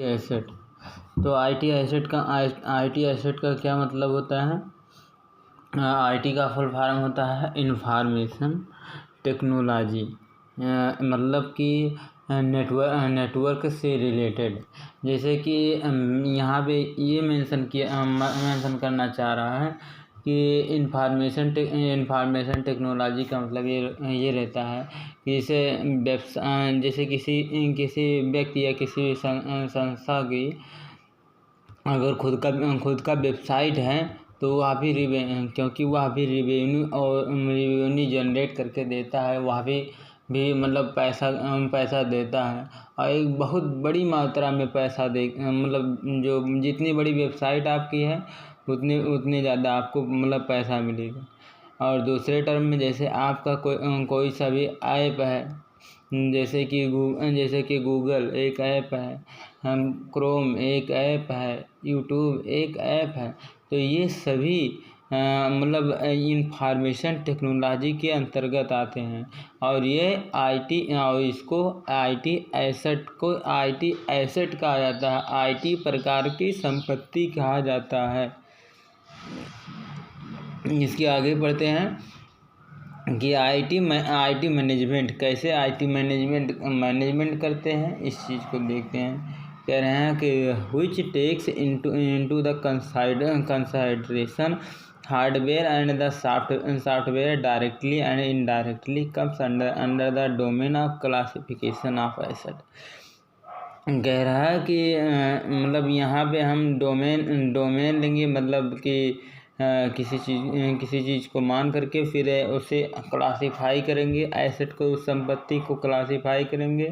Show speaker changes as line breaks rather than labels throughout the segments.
Asset. तो IT asset का क्या मतलब होता है? आईटी का फुल फॉर्म होता है इंफॉर्मेशन टेक्नोलॉजी, मतलब कि नेटवर्क से रिलेटेड। जैसे कि यहाँ पे ये मेंशन करना चाह रहा है कि इंफॉर्मेशन टेक्नोलॉजी का मतलब ये रहता है कि जैसे किसी व्यक्ति या किसी संस्था की अगर खुद का वेबसाइट है तो वह भी क्योंकि वह भी रिवेन्यू जनरेट करके देता है, वह भी मतलब पैसा देता है, और एक बहुत बड़ी मात्रा में पैसा मतलब जो जितनी बड़ी वेबसाइट आपकी है उतने ज़्यादा आपको मतलब पैसा मिलेगा। और दूसरे टर्म में जैसे आपका कोई सा भी ऐप है, जैसे कि गूगल एक ऐप है, हम क्रोम एक ऐप है, यूट्यूब एक ऐप है, तो ये सभी मतलब इंफॉर्मेशन टेक्नोलॉजी के अंतर्गत आते हैं। और ये इसको आईटी एसेट कहा जाता है, आईटी प्रकार की संपत्ति कहा जाता है। इसके आगे बढ़ते हैं कि आईटी मैनेजमेंट कैसे मैनेजमेंट करते हैं, इस चीज़ को देखते हैं। कह रहे हैं कि which takes into the consideration hardware and the software directly and indirectly comes under the domain of classification of asset। कह रहा है कि मतलब यहाँ पे हम डोमेन लेंगे, मतलब कि किसी चीज़ को मान करके फिर उसे क्लासीफाई करेंगे, एसेट को, उस संपत्ति को क्लासीफाई करेंगे,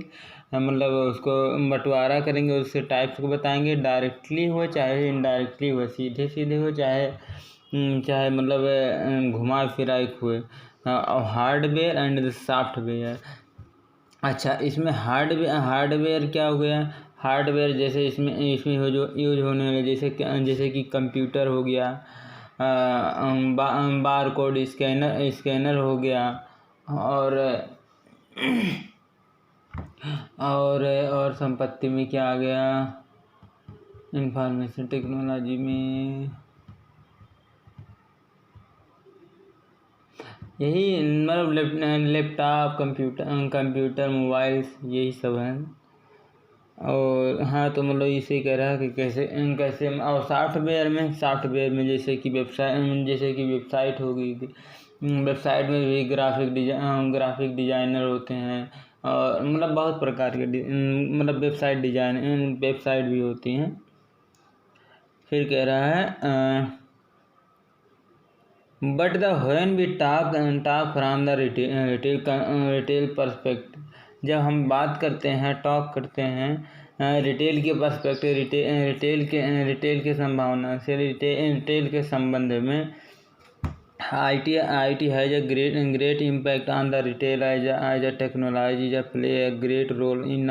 मतलब उसको बंटवारा करेंगे, उसके टाइप्स को बताएंगे, डायरेक्टली हो चाहे इनडायरेक्टली हो, सीधे हो चाहे मतलब घुमा फिराए हुए। Hardware and software. अच्छा, इसमें हार्डवेयर क्या हो गया? हार्डवेयर जैसे इसमें हो जो यूज होने वाले, जैसे कि कंप्यूटर हो गया, बार कोड स्कैनर हो गया, और संपत्ति में क्या आ गया इंफॉर्मेशन टेक्नोलॉजी में? यही मतलब लैपटॉप, कंप्यूटर, मोबाइल्स, यही सब हैं। और हाँ, तो मतलब इसे कह रहा है कि कैसे और सॉफ्टवेयर में जैसे कि वेबसाइट हो गई थी, वेबसाइट में भी ग्राफिक डिजाइनर होते हैं, और मतलब बहुत प्रकार के मतलब वेबसाइट भी होती हैं। फिर कह रहा है but when we talk from the retail perspective, जब हम बात करते हैं, टॉक करते हैं रिटेल के पर्सपेक्टिव, रिटेल के संभावना से, रिटेल के संबंध में, IT has a great impact on the retail as a technology that play a great role in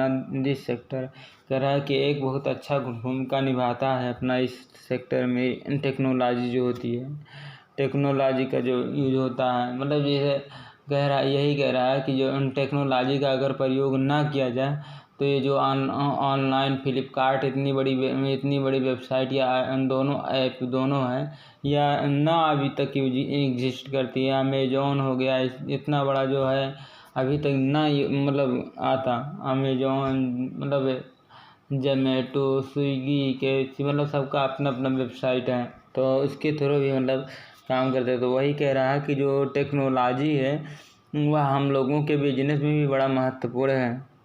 this sector। कह रहा है कि एक बहुत अच्छा भूमिका निभाता है अपना इस सेक्टर में टेक्नोलॉजी जो होती है, टेक्नोलॉजी का जो यूज होता है, मतलब यही कह रहा है कि जो टेक्नोलॉजी का अगर प्रयोग ना किया जाए तो ये जो ऑनलाइन फ्लिपकार्ट इतनी बड़ी वेबसाइट या दोनों ऐप है या ना अभी तक एग्जिस्ट करती है। अमेजोन हो गया, इतना बड़ा जो है अभी तक ना मतलब आता। अमेजोन मतलब जोमेटो, स्विगी के मतलब सबका अपना अपना वेबसाइट है, तो उसके थ्रू भी मतलब काम करते हैं। तो वही कह रहा है कि जो टेक्नोलॉजी है वह हम लोगों के बिजनेस में भी बड़ा महत्वपूर्ण है।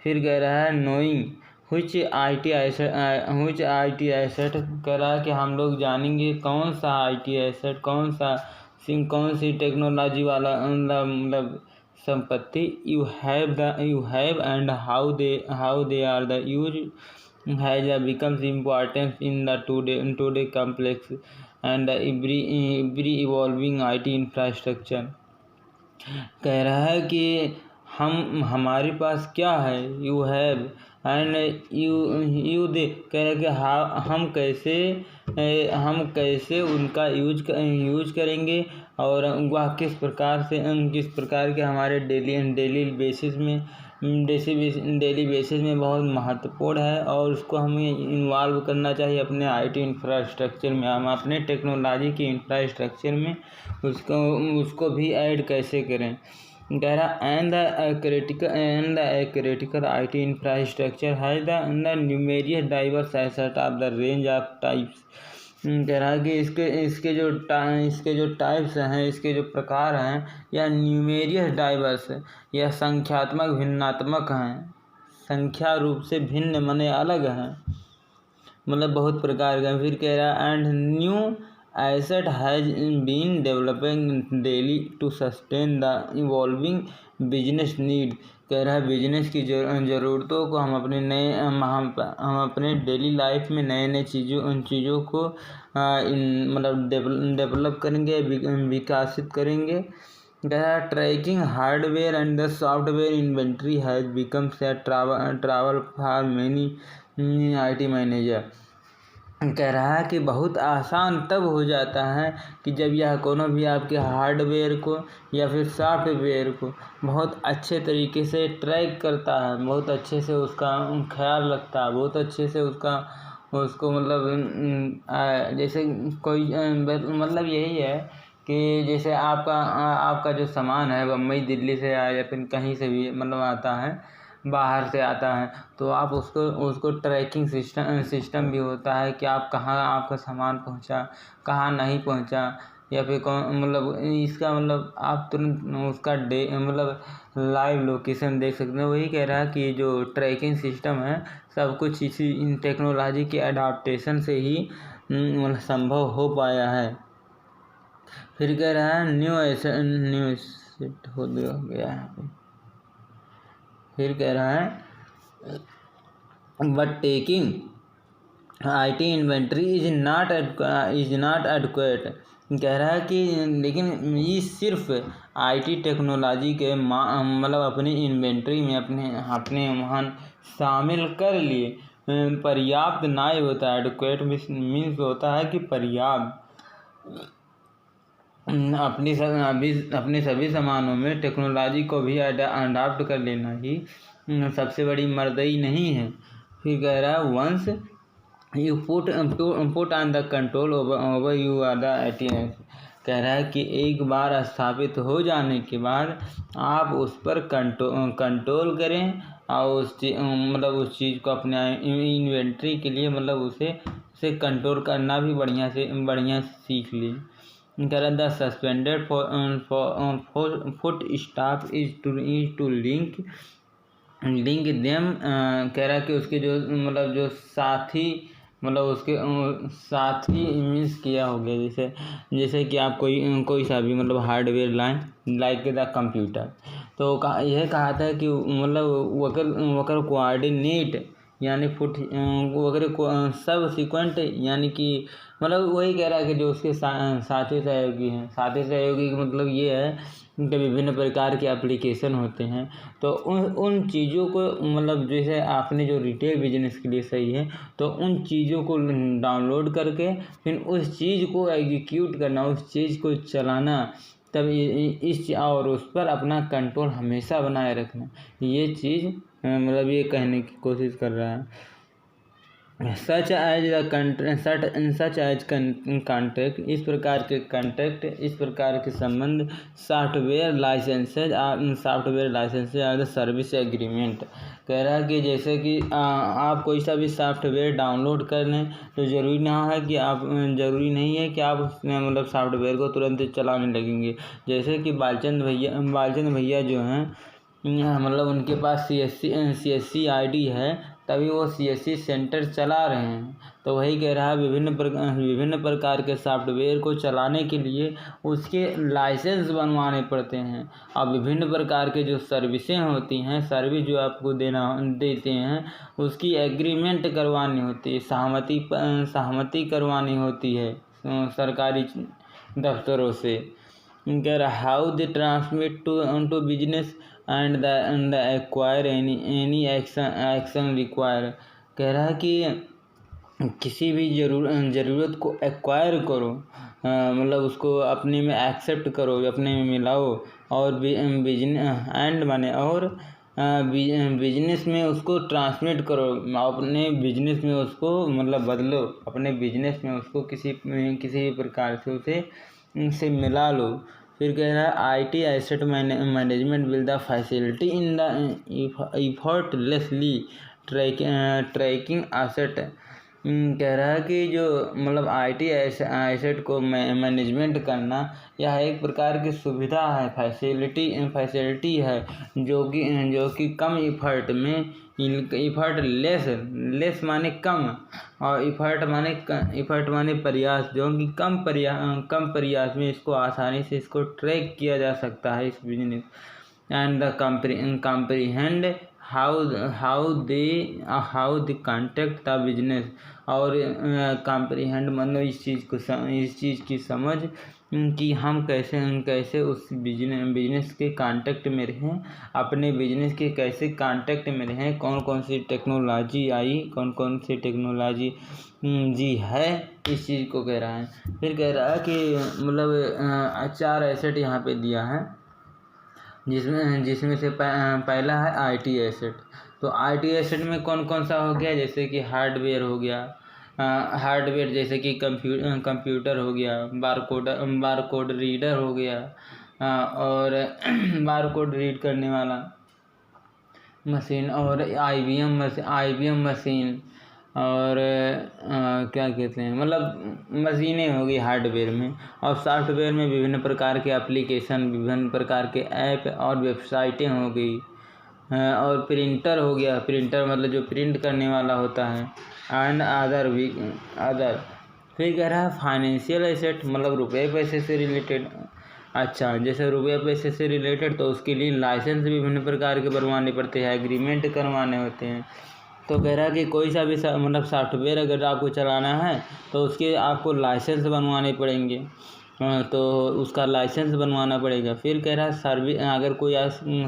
फिर कह रहा है नोइंग which IT एसेट, कह रहा है कि हम लोग जानेंगे कौन सा IT एसेट, कौन सी टेक्नोलॉजी वाला मतलब संपत्ति you have and how they are the use has becomes important in the today complex and every evolving IT infrastructure। कह रहा है कि हमारे पास क्या है, you have and you they, कह रहे कि हम कैसे उनका यूज करेंगे, और वह किस प्रकार के हमारे डेली बेसिस में डेली बेसिस में बहुत महत्वपूर्ण है और उसको हमें इन्वॉल्व करना चाहिए अपने आईटी इंफ्रास्ट्रक्चर में। हम अपने टेक्नोलॉजी के इंफ्रास्ट्रक्चर में उसको भी ऐड कैसे करें। कह रहा and the critical IT infrastructure है the numerous diverse set of the range of types. कह रहा है कि इसके जो टाइप्स हैं, इसके जो प्रकार हैं, या न्यूमेरियस डाइवर्स या संख्यात्मक भिन्नात्मक हैं। संख्या रूप से भिन्न माने अलग हैं, मतलब बहुत प्रकार का। फिर कह रहा है and new asset has been developing daily to sustain the evolving business need. कह रहा है बिजनेस की ज़रूरतों को हम अपने डेली लाइफ में नए चीज़ों को मतलब डेवलप करेंगे, विकासित करेंगे। कह रहा है tracking hardware and the software inventory has become से travel for many IT manager. कह रहा है कि बहुत आसान तब हो जाता है कि जब यह कोनो भी आपके हार्डवेयर को या फिर सॉफ्टवेयर को बहुत अच्छे तरीके से ट्रैक करता है, बहुत अच्छे से उसका ख्याल रखता है, बहुत अच्छे से उसको मतलब जैसे कोई मतलब यही है कि जैसे आपका जो सामान है बम्बई दिल्ली से आया या फिर कहीं से भी मतलब आता है, बाहर से आता है, तो आप उसको ट्रैकिंग सिस्टम भी होता है कि आप कहाँ आपका सामान पहुंचा, कहाँ नहीं पहुंचा, या फिर कौन मतलब इसका मतलब आप तुरंत उसका मतलब लाइव लोकेशन देख सकते हैं। वही कह रहा है कि जो ट्रैकिंग सिस्टम है सब कुछ इसी इन टेक्नोलॉजी के अडाप्टेशन से ही मतलब संभव हो पाया है। फिर कह रहा है न्यू एसेट हो गया है। फिर कह रहा है but taking IT inventory is not adequate. कह रहा है कि लेकिन ये सिर्फ IT टेक्नोलॉजी के मतलब अपनी इन्वेंट्री में अपने वहाँ शामिल कर लिए पर्याप्त नहीं होता है। एडक्वेट मीन्स होता है कि पर्याप्त। अपने सभी सामानों में टेक्नोलॉजी को भी अडॉप्ट कर लेना ही सबसे बड़ी मर्दई नहीं है। फिर कह रहा है once you put on the control over you are the IT। कह रहा है कि एक बार स्थापित हो जाने के बाद आप उस पर कंट्रोल करें और मतलब उस चीज़ को अपने इन्वेंट्री के लिए मतलब उसे कंट्रोल करना भी बढ़िया सीख लें। कह रहा the suspended foot stop is to link them. कह रहा कि उसके जो मतलब जो साथी मतलब उसके साथी मीन्स किया हो गया, जैसे कि आप कोई सा भी मतलब हार्डवेयर लाएं लाइक द कंप्यूटर, तो यह कहा था कि मतलब वकर कोऑर्डिनेट यानी वगैरह सब सीक्वेंट यानी कि मतलब वही कह रहा है कि जो उसके साथी सहयोगी हैं। साथी सहयोगी का मतलब ये है कि विभिन्न प्रकार के एप्लीकेशन होते हैं, तो उन चीज़ों को मतलब जैसे आपने जो रिटेल बिजनेस के लिए सही है, तो उन चीज़ों को डाउनलोड करके फिर उस चीज़ को एग्जीक्यूट करना, उस चीज़ को चलाना, तब और उस पर अपना कंट्रोल हमेशा बनाए रखना। ये चीज़ मतलब ये कहने की कोशिश कर रहा है। सच एज कॉन्ट्रैक्ट, इस प्रकार के संबंध सॉफ्टवेयर लाइसेंसेज और सर्विस एग्रीमेंट। कह रहा है कि जैसे कि आप कोई सा भी सॉफ्टवेयर डाउनलोड कर लें तो ज़रूरी नहीं है कि आप उसमें मतलब सॉफ्टवेयर को तुरंत चलाने लगेंगे। जैसे कि बालचंद भैया जो हैं मतलब उनके पास CSC ID है, तभी वो CSC सेंटर चला रहे हैं। तो वही कह रहा है विभिन्न प्रकार के सॉफ्टवेयर को चलाने के लिए उसके लाइसेंस बनवाने पड़ते हैं, और विभिन्न प्रकार के जो सर्विसें होती हैं, सर्विस जो आपको देते हैं उसकी एग्रीमेंट करवानी होती है, सहमति करवानी होती है सरकारी दफ्तरों से। कह रहा how they transmit to business and the acquire any action require. कह रहा है कि किसी भी ज़रूरत को एक्वायर करो, मतलब उसको अपने में एक्सेप्ट करो, अपने में मिलाओ, और बिजनेस एंड माने और बिजनेस में उसको ट्रांसमिट करो, अपने बिजनेस में उसको मतलब बदलो, अपने बिजनेस में उसको किसी भी प्रकार से उसे मिला लो। फिर कह रहा है IT asset management will the facility in the effortlessly tracking asset. कह रहा है कि जो मतलब IT एसेट को मैनेजमेंट करना यह एक प्रकार की सुविधा है, फैसिलिटी है जो कि कम इफर्ट में, इफर्ट लेस माने कम, और इफर्ट माने प्रयास, जो कि कम प्रयास में इसको आसानी से इसको ट्रैक किया जा सकता है इस business. And the comprehend how they contact the business, और comprehend मतलब इस चीज़ की समझ कि हम कैसे उस बिजनेस के कांटेक्ट में रहें, अपने बिजनेस के कैसे कांटेक्ट में रहें, कौन कौन सी टेक्नोलॉजी आई, कौन कौन सी टेक्नोलॉजी जी है, इस चीज़ को कह रहा है। फिर कह रहा है कि मतलब 4 एसेट यहाँ पे दिया है, जिसमें से पहला है IT एसेट। तो IT एसेट में कौन कौन सा हो गया, जैसे कि हार्डवेयर हो गया, हार्डवेयर जैसे कि कंप्यूटर हो गया, बारकोड रीडर हो गया, और बारकोड रीड करने वाला मशीन, और IBM मशीन, और क्या कहते हैं मतलब मशीनें हो गई हार्डवेयर में। और सॉफ्टवेयर में विभिन्न प्रकार के एप्लीकेशन, विभिन्न प्रकार के ऐप और वेबसाइटें हो गई, और प्रिंटर हो गया, प्रिंटर मतलब जो प्रिंट करने वाला होता है, एंड अदर। फिर कह रहा है फाइनेंशियल एसेट मतलब रुपये पैसे से रिलेटेड। अच्छा, जैसे रुपये पैसे से रिलेटेड तो उसके लिए लाइसेंस विभिन्न प्रकार के बनवाने पड़ते हैं, एग्रीमेंट करवाने होते हैं। तो कह रहा है कि कोई सा भी मतलब सॉफ्टवेयर अगर आपको चलाना है तो उसके आपको लाइसेंस बनवाने पड़ेंगे, तो उसका लाइसेंस बनवाना पड़ेगा। फिर कह रहा है सर्विस, अगर कोई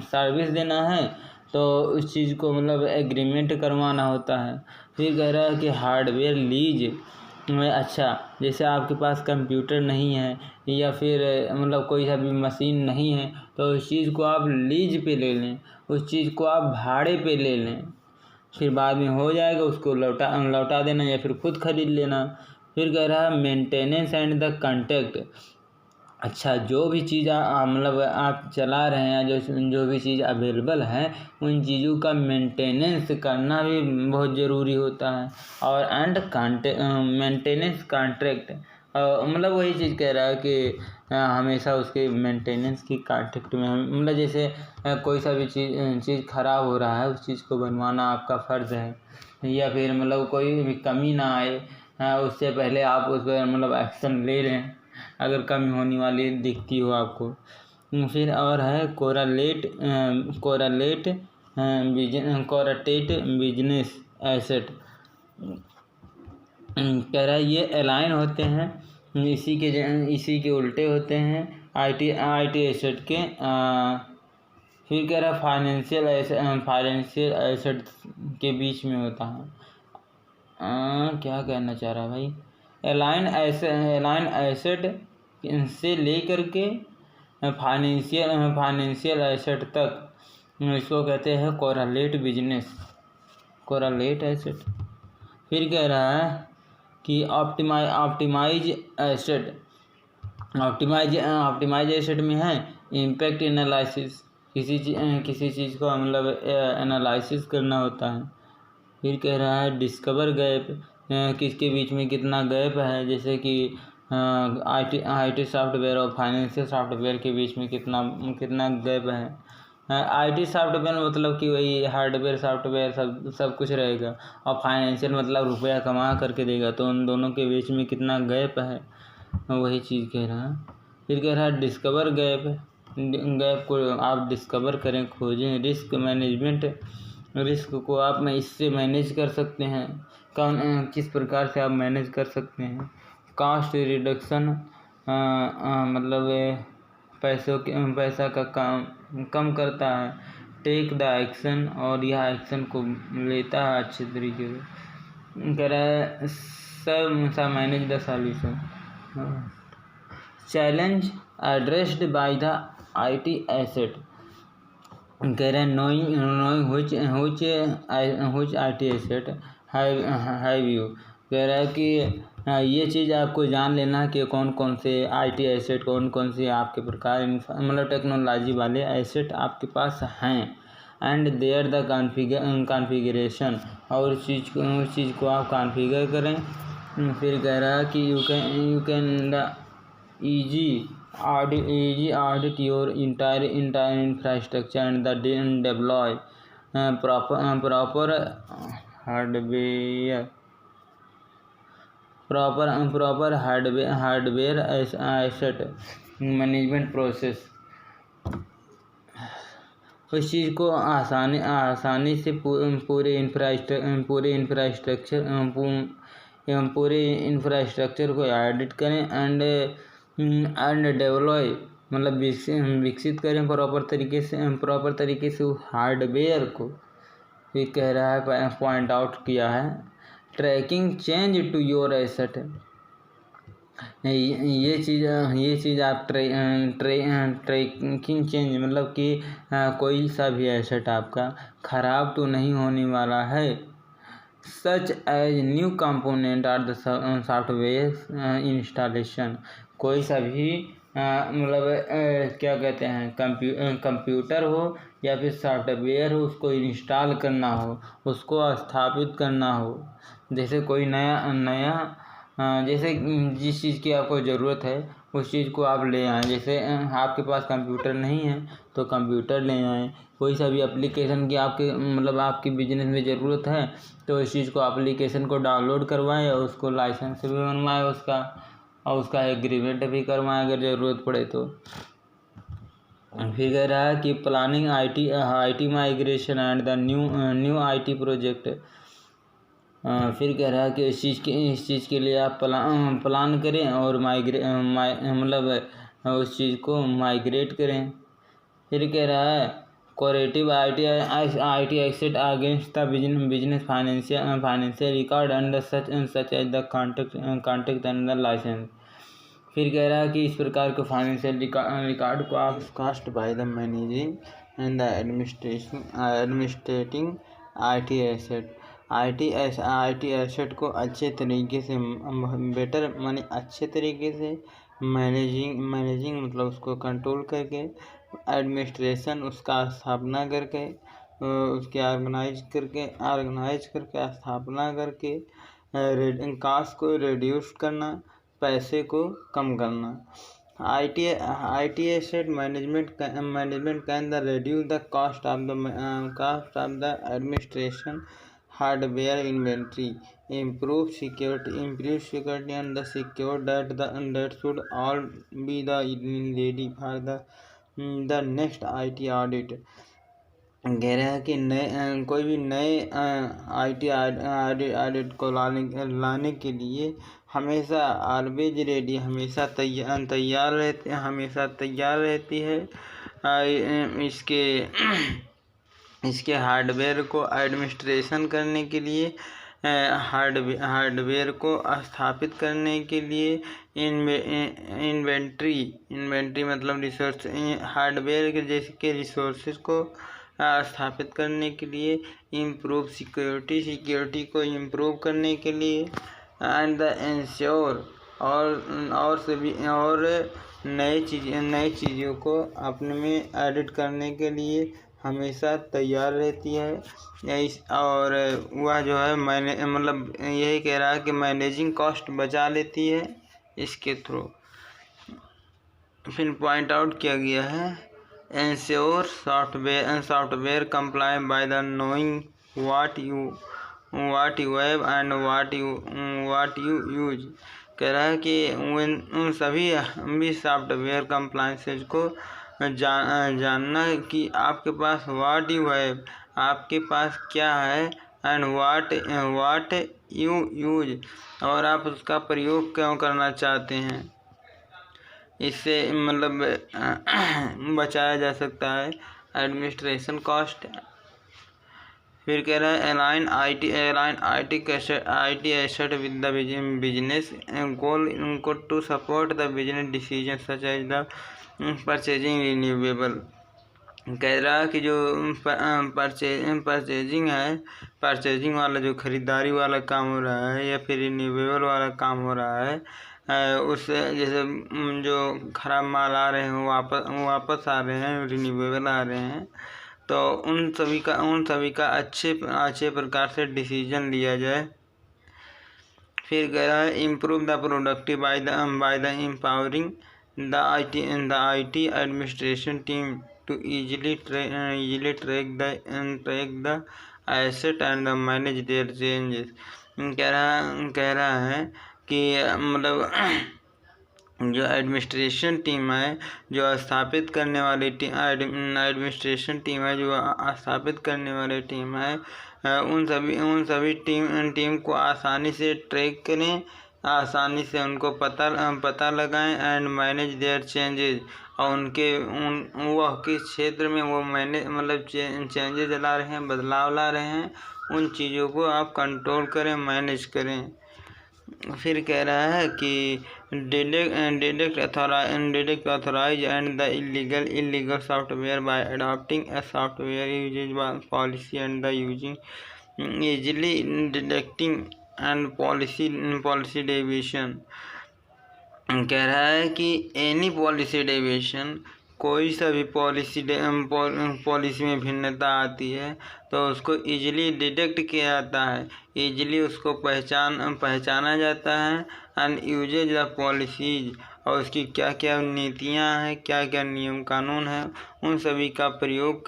सर्विस देना है तो उस चीज़ को मतलब एग्रीमेंट करवाना होता है। फिर कह रहा है कि हार्डवेयर लीज में, अच्छा जैसे आपके पास कंप्यूटर नहीं है या फिर मतलब कोई सा भी मशीन नहीं है तो उस चीज़ को आप लीज पे ले लें, उस चीज़ को आप भाड़े पे ले लें, फिर बाद में हो जाएगा उसको लौटा देना या फिर खुद खरीद लेना। फिर कह रहा है मेंटेनेंस एंड द कॉन्टैक्ट। अच्छा, जो भी चीज़ मतलब आप चला रहे हैं, जो भी चीज़ अवेलेबल है उन चीज़ों का मेंटेनेंस करना भी बहुत ज़रूरी होता है। और एंड मेंटेनेंस कॉन्ट्रैक्ट, मतलब वही चीज़ कह रहा है कि हमेशा उसके मेंटेनेंस की कॉन्ट्रैक्ट में मतलब जैसे कोई सा भी चीज़ ख़राब हो रहा है उस चीज़ को बनवाना आपका फ़र्ज़ है, या फिर मतलब कोई भी कमी ना आए उससे पहले आप उस पर मतलब एक्शन ले लें अगर कमी होने वाली दिखती हो आपको। फिर और है कोराटेट बिजनेस एसेट। कह रहा है ये अलाइन होते हैं, इसी के उल्टे होते हैं IT एसेट के। फिर कह रहा है फाइनेंशियल एसेट के बीच में होता है। क्या कहना चाह रहा है भाई, अलाइन एसेट से लेकर के फाइनेंशियल एसेट तक, इसको कहते हैं कोरालेट एसेट। फिर कह रहा है कि ऑप्टिमाइज एसेट में है इम्पैक्ट एनालिसिस, किसी चीज़ को मतलब एनालिसिस करना होता है। फिर कह रहा है डिस्कवर गैप, किसके बीच में कितना गैप है, जैसे कि IT सॉफ्टवेयर और फाइनेंशियल सॉफ्टवेयर के बीच में कितना गैप है। IT सॉफ्टवेयर मतलब कि वही हार्डवेयर सॉफ्टवेयर सब कुछ रहेगा, और फाइनेंशियल मतलब रुपया कमा करके देगा, तो उन दोनों के बीच में कितना गैप है वही चीज़ कह रहा है। फिर कह रहा है डिस्कवर गैप को आप डिस्कवर करें, खोजें। रिस्क मैनेजमेंट, रिस्क को आप इससे मैनेज कर सकते हैं, किस प्रकार से आप मैनेज कर सकते हैं। कास्ट रिडक्शन, मतलब पैसा का कम करता है। टेक द एक्शन, और यह एक्शन को लेता है अच्छे तरीके से। कह रहा है sir manage the solution. Challenge addressed by the IT asset. कह रहे हैं knowing which IT asset have you, कह रहा है कि ये चीज़ आपको जान लेना कि कौन कौन से IT एसेट, कौन कौन से आपके प्रकार मतलब टेक्नोलॉजी वाले एसेट आपके पास हैं, एंड देयर द कॉन्फ़िगरेशन, और उस चीज़ को आप कॉन्फ़िगर करें। फिर कह रहा है कि you can the easy audit your entire infrastructure and the deploy proper hardware asset management process। उस चीज़ को आसानी से पूरे इंफ्रास्ट्रक्चर को एडिट करें एंड डेवलॉय मतलब विकसित करें प्रॉपर तरीके से हार्डवेयर को। फिर कह रहा है पॉइंट आउट किया है tracking change to your asset. ये चीज़ आप ट्रैकिंग चेंज मतलब कि कोई सा भी एसेट आपका ख़राब तो नहीं होने वाला है। Such as new component are the software installation, कोई सा भी मतलब क्या कहते हैं कंप्यूटर हो या फिर सॉफ्टवेयर हो, उसको इंस्टॉल करना हो, उसको स्थापित करना हो। जैसे कोई नया जैसे जिस चीज़ की आपको ज़रूरत है उस चीज़ को आप ले आएँ। जैसे आपके पास कंप्यूटर नहीं है तो कंप्यूटर ले आएँ। कोई सा भी एप्लीकेशन की आपकी बिजनेस में ज़रूरत है तो इस चीज़ को एप्लीकेशन को डाउनलोड करवाएं और उसको लाइसेंस भी बनवाएं उसका, और उसका एग्रीमेंट भी करवाएं अगर ज़रूरत पड़े तो। फिर कह रहा है कि planning IT migration and the new IT project. फिर कह रहा है कि इस चीज़ के लिए आप प्लान करें और उस चीज़ को माइग्रेट करें। फिर कह रहा है corrective IT asset against the business financial record and such as the contract and the licence. फिर कह रहा है कि इस प्रकार के फाइनेंशियल रिकॉर्ड को आप cost by the managing and the administrating IT asset को अच्छे तरीके से अच्छे तरीके से मैनेजिंग मतलब उसको कंट्रोल करके, एडमिनिस्ट्रेशन उसका स्थापना करके, उसके ऑर्गेनाइज करके स्थापना करके, कास्ट को रिड्यूस करना, पैसे को कम करना। IT asset management can the reduce the cost of the administration, hardware inventory, improve security and the secure that should all be the ready for the next IT audit। कह रहा है कि कोई भी नए IT ऑडिट को लाने के लिए हमेशा ऑलवेज रेडी, हमेशा तैयार रहती है। इसके हार्डवेयर को एडमिनिस्ट्रेशन करने के लिए, हार्डवेयर को स्थापित करने के लिए, इन्वेंट्री मतलब रिसोर्स, हार्डवेयर के जैसे के रिसोर्सेज को स्थापित करने के लिए, इम्प्रूव सिक्योरिटी को इम्प्रूव करने के लिए, एंड द इंश्योर और नई चीज़ों को अपने में एडिट करने के लिए हमेशा तैयार रहती है। और वह जो है यही कह रहा है कि मैनेजिंग कॉस्ट बचा लेती है इसके थ्रू। फिर पॉइंट आउट किया गया है ensure software comply by the knowing what you have and what you use. कह रहा है कि उन सभी सॉफ्टवेयर कंप्लाइंसेज को जानना कि आपके पास व्हाट यू हैव, आपके पास क्या है, एंड व्हाट यू यूज, और आप उसका प्रयोग क्यों करना चाहते हैं। इससे बचाया जा सकता है एडमिनिस्ट्रेशन कॉस्ट। फिर कह रहा है align IT asset with the business goal उनको to support the business decision such as the purchasing renewable. कह रहा कि जो परचेजिंग वाला जो खरीदारी वाला काम हो रहा है या फिर रिन्यूएबल वाला काम हो रहा है, उस जैसे जो खराब माल आ रहे हैं वो वापस आ रहे हैं, रिन्यूएबल आ रहे हैं, तो उन सभी का अच्छे प्रकार से डिसीजन लिया जाए। फिर कह रहा है improve the productive by the empowering the IT administration team to easily track the asset and manage their changes। कह रहा है कि मतलब जो एडमिनिस्ट्रेशन टीम है, जो स्थापित करने वाली एडमिनिस्ट्रेशन टीम है, जो स्थापित करने वाली टीम है, उन सभी टीम को आसानी से ट्रैक करें, आसानी से उनको पता लगाएं एंड मैनेज देयर चेंजेस, और वह किस क्षेत्र में वो मतलब चेंजेस ला रहे हैं, बदलाव ला रहे हैं, उन चीज़ों को आप कंट्रोल करें, मैनेज करें। फिर कह रहा है कि detect authorise and the illegal software by adopting a software usage policy and the using easily detecting and policy deviation. कह रहा है कि एनी पॉलिसी डेविएशन, कोई सा भी पॉलिसी में भिन्नता आती है तो उसको इजीली डिटेक्ट किया जाता है, इजीली उसको पहचाना जाता है, एंड यूजेज द पॉलिसीज, और उसकी क्या क्या नीतियां हैं, क्या क्या नियम कानून हैं, उन सभी का प्रयोग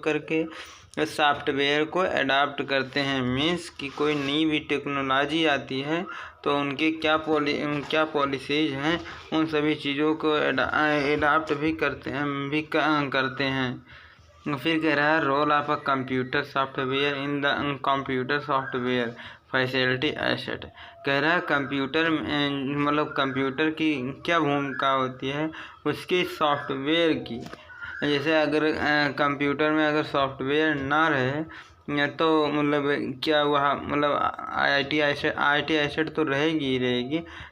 करके सॉफ्टवेयर को अडाप्ट करते हैं। मीन्स कि कोई नई भी टेक्नोलॉजी आती है तो उनके क्या पॉलिसीज हैं, उन सभी चीज़ों को अडाप्ट भी करते हैं। फिर कह रहा है role of a computer software in the computer software facility asset. कह रहा है कंप्यूटर की क्या भूमिका होती है उसकी सॉफ्टवेयर की। जैसे अगर कंप्यूटर में अगर सॉफ्टवेयर ना रहे तो मतलब क्या वह मतलब IT एसेट तो रहेगी,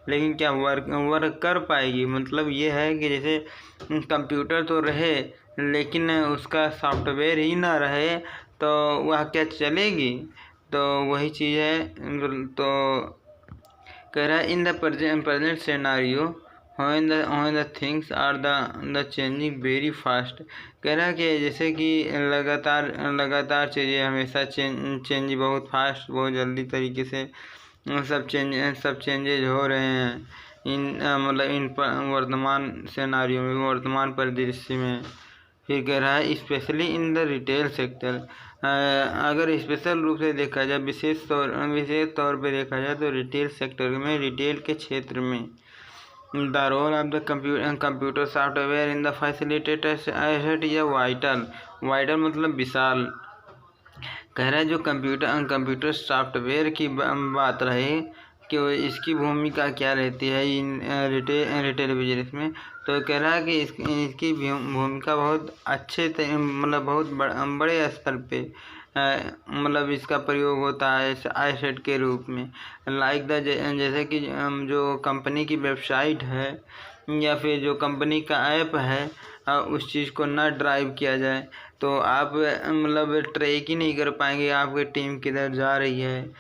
लेकिन क्या वर्क कर पाएगी। मतलब ये है कि जैसे कंप्यूटर तो रहे लेकिन उसका सॉफ्टवेयर ही ना रहे तो वह क्या चलेगी। तो वही चीज़ है। तो कह रहा है in the present scenario when the things are the changing very fast। कह रहा है कि जैसे कि लगातार चीज़ें हमेशा चेंज बहुत फास्ट, बहुत जल्दी तरीके से सब चेंजेज हो रहे हैं इन वर्तमान सिनेरियो में, वर्तमान परिदृश्य में। फिर कह रहा है specially in the retail sector. अगर स्पेशल रूप से देखा जाए, विशेष तौर पे देखा जाए तो रिटेल सेक्टर में, रिटेल के क्षेत्र में the role of the computer software in the facilitated asset या वाइटल मतलब विशाल। कह रहा है जो कंप्यूटर सॉफ्टवेयर की बात रहे कि इसकी भूमिका क्या रहती है इन रिटेल बिजनेस में, तो कह रहा है कि इसकी भूमिका बहुत अच्छे मतलब बहुत बड़े स्तर पे मतलब इसका प्रयोग होता है एसेट के रूप में। लाइक जैसे कि जो कंपनी की वेबसाइट है या फिर जो कंपनी का ऐप है, उस चीज़ को ना ड्राइव किया जाए तो आप मतलब ट्रैक ही नहीं कर पाएंगे आपकी टीम किधर जा रही है।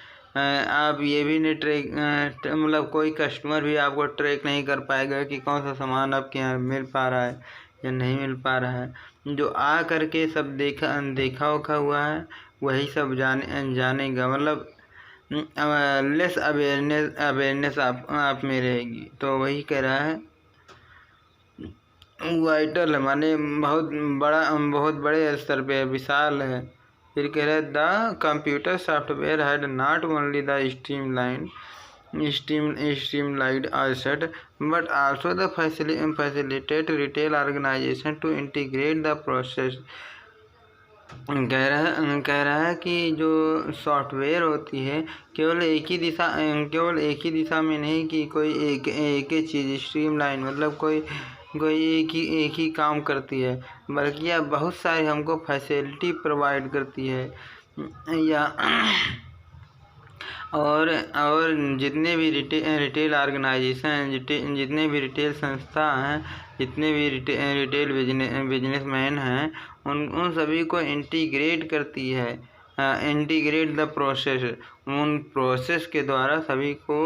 आप ये भी नहीं मतलब कोई कस्टमर भी आपको ट्रैक नहीं कर पाएगा कि कौन सा सामान आपके यहाँ मिल पा रहा है या नहीं मिल पा रहा है। जो आ करके सब देखा हुआ है वही सब जानेगा, मतलब लेस अवेयरनेस आप में रहेगी। तो वही कह रहा है वाइटल माने बहुत बड़े स्तर पे विशाल है। फिर कह रहा है the computer software had not only the streamlined asset but also the facilitate retail organization to integrate the process। कह रहा है कि जो सॉफ्टवेयर होती है केवल एक ही दिशा में नहीं कि कोई एक ही चीज़ स्ट्रीमलाइन मतलब कोई एक ही काम करती है, बल्कि यह बहुत सारी हमको फैसिलिटी प्रोवाइड करती है या और जितने भी रिटेल ऑर्गेनाइजेशन जितने भी रिटेल संस्था हैं, जितने भी रिटेल बिजनेसमैन हैं, उन सभी को इंटीग्रेट करती है। इंटीग्रेट द प्रोसेस, उन प्रोसेस के द्वारा सभी को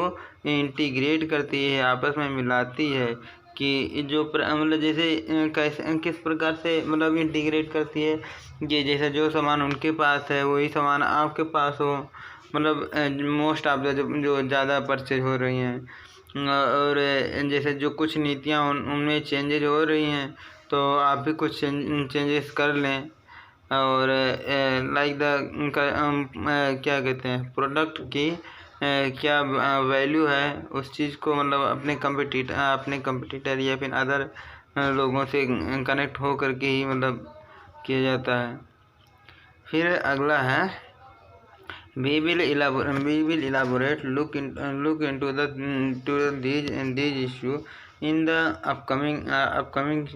इंटीग्रेट करती है, आपस में मिलाती है कि जो मतलब जैसे कैसे किस प्रकार से मतलब इंटीग्रेट करती है कि जैसे जो सामान उनके पास है वही सामान आपके पास हो, मतलब मोस्ट ऑफ द जो ज़्यादा परचेज हो रही हैं, और जैसे जो कुछ नीतियाँ उनमें चेंजेज हो रही हैं तो आप भी कुछ चेंजेस कर लें। और लाइक द क्या कहते हैं प्रोडक्ट की क्या वैल्यू है उस चीज़ को मतलब अपने कंपटीटर या फिर अदर लोगों से कनेक्ट हो करके ही मतलब किया जाता है। फिर अगला है we will elaborate look into these issue in the upcoming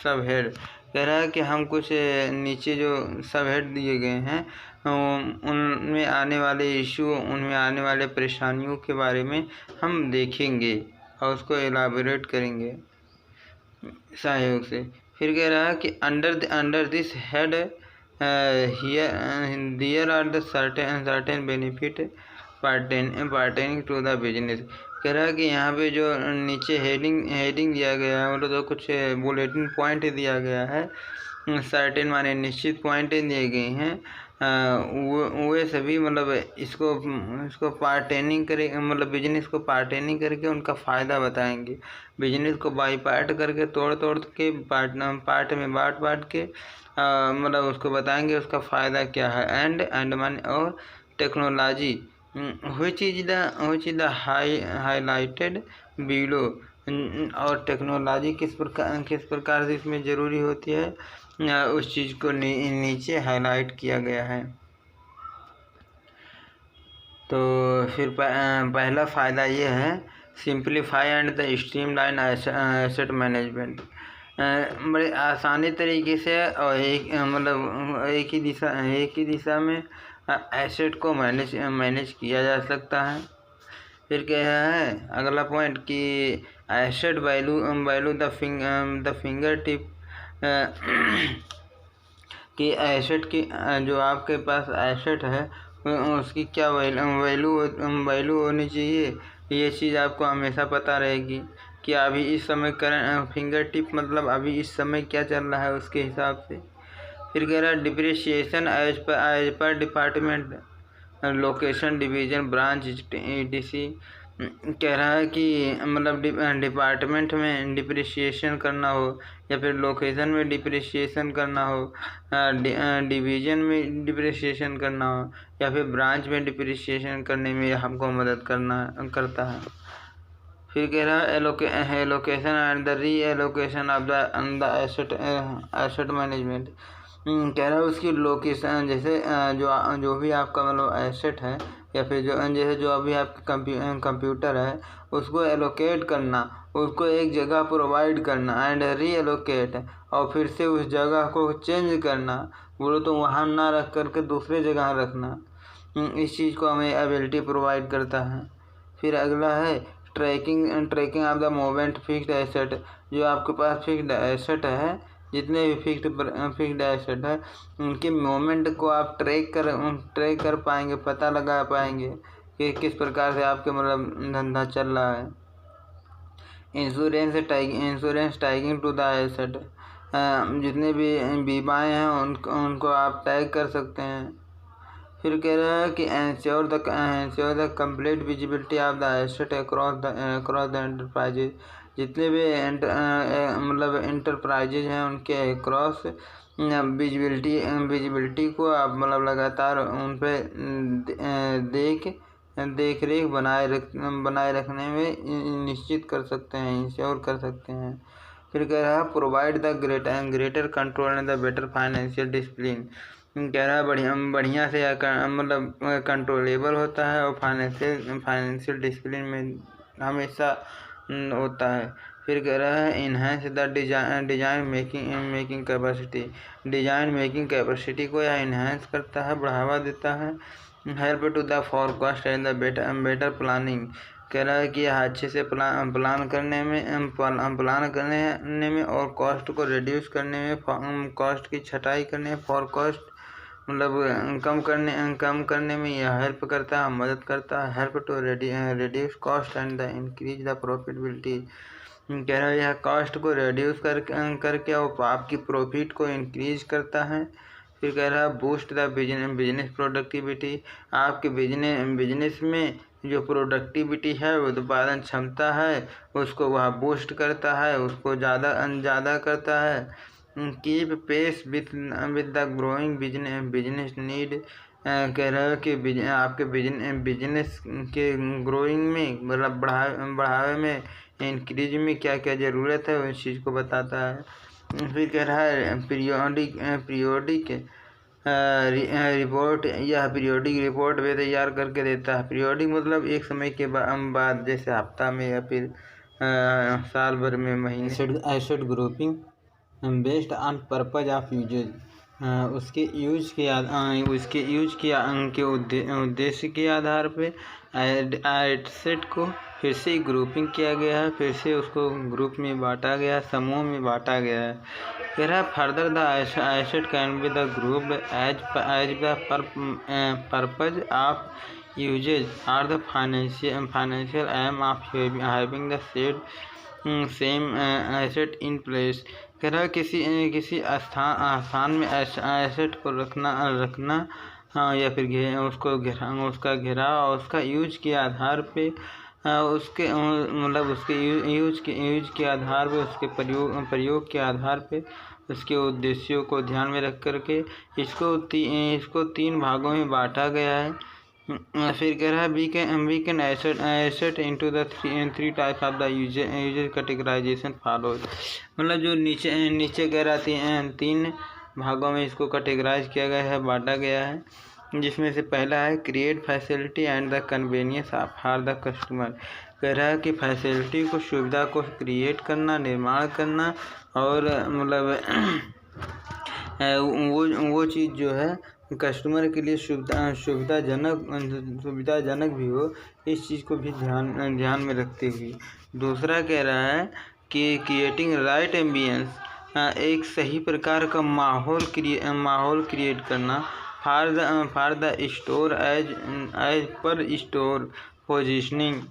subhead। कह रहा है कि हम कुछ नीचे जो सबहेड दिए गए हैं उनमें आने वाले इशू, उनमें आने वाले परेशानियों के बारे में हम देखेंगे और उसको एलाबोरेट करेंगे सहयोग से। फिर कह रहा है कि under this head here are the certain benefit pertaining to the business। कह रहा है कि यहाँ पे जो नीचे हेडिंग दिया गया है मतलब तो कुछ बुलेटिन पॉइंट दिया गया है, सर्टेन माने निश्चित पॉइंट दिए गए हैं, वो सभी मतलब इसको पार्टेनिंग करे मतलब बिजनेस को पार्टेनिंग करके उनका फ़ायदा बताएंगे। बिजनेस को बाई पार्ट करके तोड़ के पार्ट में बांट के मतलब उसको बताएंगे उसका फ़ायदा क्या है। एंड माने और technology which is the highlighted below। और टेक्नोलॉजी किस प्रकार से इसमें ज़रूरी होती है उस चीज़ को नीचे हाईलाइट किया गया है। तो फिर पहला फ़ायदा ये है simplify and the streamline asset management. बड़े आसानी तरीके से और एक ही दिशा में एसेट को मैनेज किया जा सकता है। फिर क्या है अगला पॉइंट कि asset value the finger tip कि एसेट की जो आपके पास एसेट है उसकी क्या वैल्यू होनी चाहिए, ये चीज़ आपको हमेशा पता रहेगी कि अभी इस समय फिंगर टिप मतलब अभी इस समय क्या चल रहा है उसके हिसाब से। फिर कह रहा है depreciation as per department location division branch etc। कह रहा है कि मतलब डिपार्टमेंट में डिप्रिसिएशन करना हो या फिर लोकेशन में डिप्रिसिएशन करना हो, डिवीज़न में डिप्रिसिएशन करना हो या फिर ब्रांच में डिप्रिसिएशन करने में हमको मदद करता है। फिर कह रहा है एलोकेशन एंड द री allocation of the asset management. कह रहा है उसकी लोकेशन जैसे जो भी आपका मतलब एसेट है या फिर जैसे जो अभी आपका कंप्यूटर है उसको एलोकेट करना, उसको एक जगह प्रोवाइड करना एंड री एलोकेट और फिर से उस जगह को चेंज करना, बोलो तो वहाँ ना रख करके दूसरे जगह रखना, इस चीज़ को हमें एबिलिटी प्रोवाइड करता है। फिर अगला है tracking of the movement fixed asset. जो आपके पास फिक्स्ड एसेट है जितने भी फिक्स्ड एसेट है उनके मूवमेंट को आप ट्रैक कर पाएंगे, पता लगा पाएंगे कि किस प्रकार से आपके मतलब धंधा चल रहा है। Insurance tagging to the asset. जितने भी बीमाएँ हैं उनको आप टैग कर सकते हैं। फिर कह रहा है कि ensure the complete visibility of the asset across the enterprises. जितने भी मतलब एंटरप्राइजेज हैं उनके अक्रॉस विजिबिलिटी को आप मतलब लगातार उन पर देख रेख बनाए रखने में निश्चित कर सकते हैं, इंश्योर कर सकते हैं। फिर कह रहा है provide the greater control and the better financial discipline. कह रहा है बढ़िया से मतलब कंट्रोलेबल होता है और फाइनेंशियल डिसिप्लिन में हमेशा होता है। फिर कह रहा है enhance the design making capacity. Design making capacity को यह इन्हांस करता है, बढ़ावा देता है help to the forecast and the better planning. कह रहा है कि यह अच्छे से प्लान करने में और कॉस्ट को रिड्यूस करने में, कॉस्ट की छटाई करने में, फोरकास्ट मतलब कम करने में यह हेल्प करता है, मदद करता है। Help to reduce cost and the increase the profitability. कह रहा है यह कॉस्ट को रिड्यूस करके और आपकी प्रॉफिट को इंक्रीज करता है। फिर कह रहा है बूस्ट द बिजनेस प्रोडक्टिविटी। आपके बिजनेस में जो प्रोडक्टिविटी है, उत्पादन क्षमता है, उसको वह बूस्ट करता है, उसको ज़्यादा करता है। Keep pace with the growing business need. कह रहा है कि आपके बिजनेस के ग्रोइंग में मतलब बढ़ावे में, इंक्रीज में क्या क्या ज़रूरत है उस चीज़ को बताता है। फिर कह रहा है पीरियोडिक रिपोर्ट। यह पीरियोडिक रिपोर्ट वे तैयार करके देता है। पीरियोडिक मतलब एक समय के बाद, जैसे हफ्ता में या फिर साल भर में, महीने।
Asset grouping based on purpose of usage. उसके यूज के उद्देश्य के आधार पे एसेट को फिर से ग्रुपिंग किया गया है, फिर से उसको ग्रुप में बांटा गया, समूह में बांटा गया है। फिर है further the asset can be the group as the purpose of usage are the financial aim of having the same asset in place. कह रहा है किसी स्थान में एसेट को रखना या फिर उसका घेराव और उसका यूज के आधार पे, उसके यूज के आधार पे, उसके प्रयोग के आधार पे, उसके उद्देश्यों को ध्यान में रख करके इसको 3 भागों में बांटा गया है। फिर कह रहा है we can asset into the 3 types of the user categorisation follows. मतलब जो नीचे कह रहा 3 भागों में इसको कैटेगराइज किया गया है, बांटा गया है, जिसमें से पहला है create facility and the convenience for the customer. कह रहा है कि फैसिलिटी को, सुविधा को क्रिएट करना, निर्माण करना और मतलब वो चीज़ जो है कस्टमर के लिए सुविधाजनक भी हो, इस चीज़ को भी ध्यान में रखते हुए। दूसरा कह रहा है कि क्रिएटिंग राइट एम्बियंस, एक सही प्रकार का माहौल क्रिएट करना for the store as per store positioning.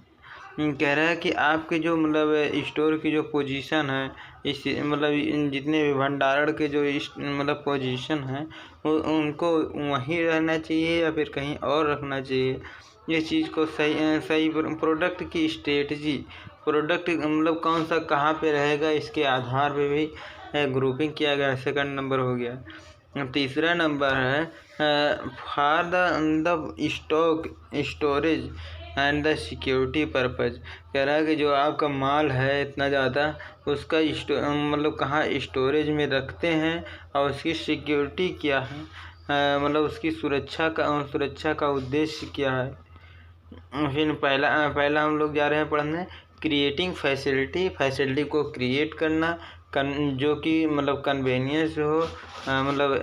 कह रहा है कि आपके जो मतलब स्टोर की जो पोजीशन है, इस मतलब जितने भी भंडारण के जो मतलब पोजीशन है, उनको वहीं रहना चाहिए या फिर कहीं और रखना चाहिए। ये चीज़ को सही प्रोडक्ट की स्ट्रेटजी, प्रोडक्ट मतलब कौन सा कहाँ पे रहेगा, इसके आधार पे भी ग्रुपिंग किया गया। सेकंड नंबर हो गया। तीसरा नंबर है for the storage and the security purpose. कह रहा है कि जो आपका माल है इतना ज़्यादा, उसका मतलब कहाँ स्टोरेज में रखते हैं और उसकी सिक्योरिटी क्या है, मतलब उसकी सुरक्षा का उद्देश्य क्या है। फिर पहला हम लोग जा रहे हैं पढ़ने क्रिएटिंग फैसिलिटी को क्रिएट करना, जो कि मतलब कन्वीनियंस हो, मतलब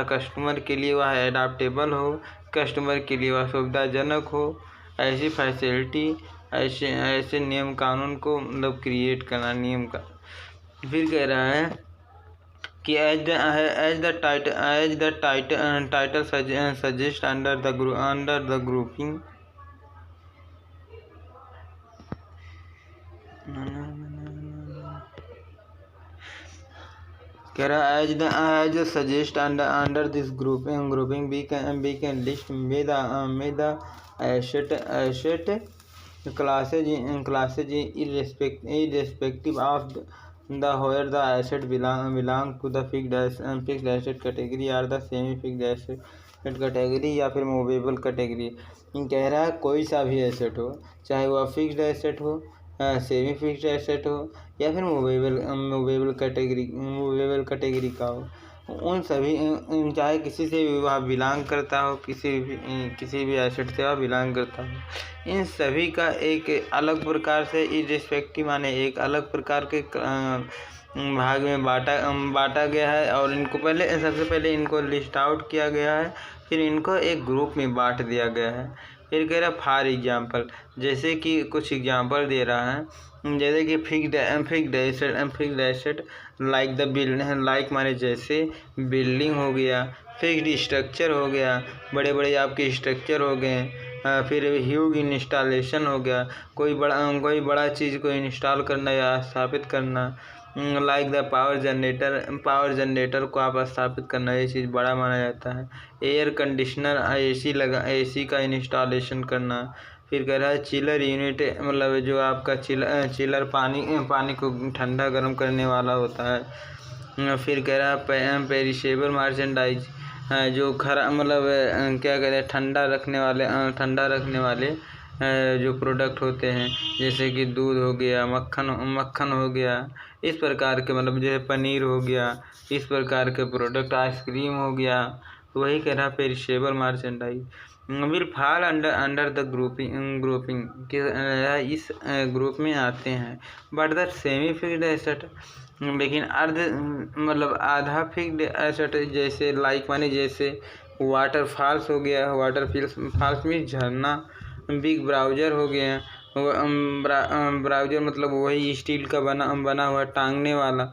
कस्टमर के लिए वह एडाप्टेबल हो, कस्टमर के लिए वह सुविधाजनक हो। ऐसी फैसिलिटी, ऐसे नियम कानून को मतलब क्रिएट करना, नियम का। फिर कह रहा है कि as the title suggest under the grouping. कह रहा है as suggest under this grouping we can list में the asset classes irrespective of the where the asset belong to the fixed asset category or the semi fixed asset category या फिर movable category. कह रहा है कोई सा भी asset हो, चाहे वह फिक्स्ड एसेट हो, सेमी फिक्स्ड एसेट हो या फिर मूवेबल कैटेगरी का हो, उन सभी, चाहे किसी से भी वह बिलोंग करता हो, किसी भी एसेट से वह बिलोंग करता हो, इन सभी का एक अलग प्रकार से इर्रेस्पेक्टिव माने एक अलग प्रकार के भाग में बांटा गया है। और इनको सबसे पहले इनको लिस्ट आउट किया गया है, फिर इनको एक ग्रुप में बांट दिया गया है। फिर कह रहा है फॉर एग्जाम्पल, जैसे कि कुछ एग्जाम्पल दे रहा है, जैसे कि fixed asset like the building, like माने जैसे बिल्डिंग हो गया, फिक्स्ड स्ट्रक्चर हो गया, बड़े बड़े आपके स्ट्रक्चर हो गए, फिर ह्यूज इंस्टॉलेशन हो गया, कोई बड़ा चीज़ को इंस्टॉल करना या स्थापित करना, लाइक द पावर जनरेटर को आप स्थापित करना, ये चीज़ बड़ा माना जाता है। एयर कंडीशनर, एसी का इंस्टॉलेशन करना। फिर कह रहा है चिलर यूनिट, मतलब जो आपका चिलर पानी को ठंडा गर्म करने वाला होता है। फिर कह रहा है पेरिशेबल मर्चेंडाइज, जो मतलब क्या कहते हैं ठंडा रखने वाले जो प्रोडक्ट होते हैं, जैसे कि दूध हो गया, मक्खन हो गया, इस प्रकार के, मतलब जैसे पनीर हो गया, इस प्रकार के प्रोडक्ट, आइसक्रीम हो गया। तो वही कह रहा perishable merchandise will fall under the grouping के इस ग्रुप में आते हैं। But the semi fixed asset, लेकिन मतलब आधा फिक्स्ड एसेट, जैसे लाइक माने जैसे वाटर फॉल्स हो गया, वाटर फॉल्स में झरना, बिग ब्राउजर हो गया, ब्राउजर मतलब वही स्टील का बना हुआ टांगने वाला,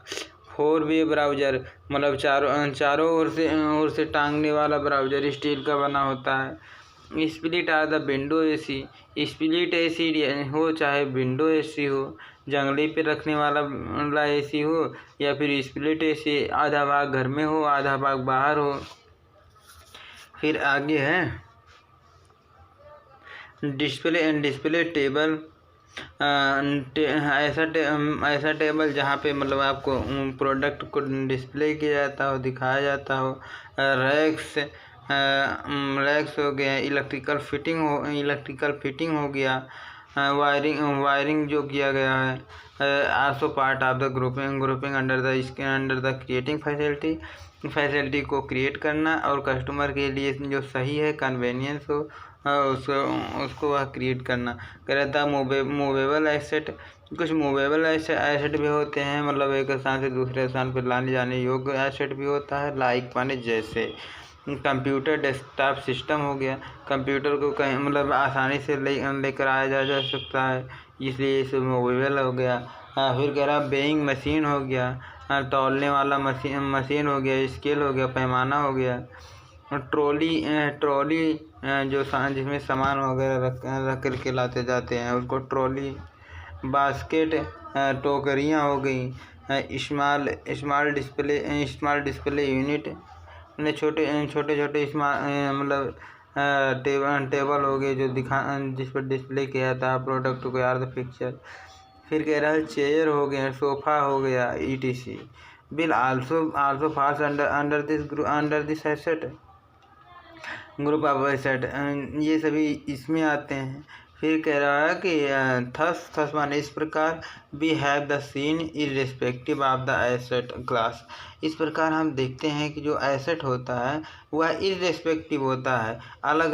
4-वे ब्राउजर मतलब चारों ओर से टांगने वाला ब्राउजर स्टील का बना होता है। Split or the window AC, split AC हो चाहे विंडो एसी हो, जंगले पे रखने वाला एसी हो, या फिर स्प्लिट एसी, आधा भाग घर में हो आधा भाग बाहर हो। फिर आगे है डिस्प्ले टेबल, ऐसा टेबल जहाँ पे मतलब आपको प्रोडक्ट को डिस्प्ले किया जाता हो, दिखाया जाता हो। रैक्स हो गया, इलेक्ट्रिकल फिटिंग हो गया, वायरिंग जो किया गया है। Also part of the grouping under the creating facility को क्रिएट करना, और कस्टमर के लिए जो सही है, कन्वीनियंस हो, उसको वह क्रिएट करना। कह रहा था मूवेबल एसेट, कुछ मूवेबल एसेट भी होते हैं, मतलब एक स्थान से दूसरे स्थान पर लाने जाने योग्य एसेट भी होता है। लाइक माने जैसे कंप्यूटर डेस्कटॉप सिस्टम हो गया, कंप्यूटर को कहीं मतलब आसानी से लेकर आया जा सकता है, इसलिए इसे मूवेबल हो गया। फिर कह रहा वेइंग मशीन हो गया, तौलने वाला मशीन हो गया, स्केल हो गया, पैमाना हो गया। ट्रॉली जो जिसमें सामान वगैरह रख कर के लाते जाते हैं, उसको ट्रॉली। बास्केट, टोकरियाँ हो गई। स्मॉल डिस्प्ले यूनिट, छोटे मतलब टेबल हो गए जो जिस पर डिस्प्ले किया जाता है प्रोडक्ट को, यार द पिक्चर। फिर कह रहा है चेयर हो गया, सोफ़ा हो गया, etc. Bill also falls under this asset group of asset, ये सभी इसमें आते हैं। फिर कह रहा है कि थस माने इस प्रकार, we have the scene irrespective of the asset class, इस प्रकार हम देखते हैं कि जो एसेट होता है वह इर्रेस्पेक्टिव होता है, अलग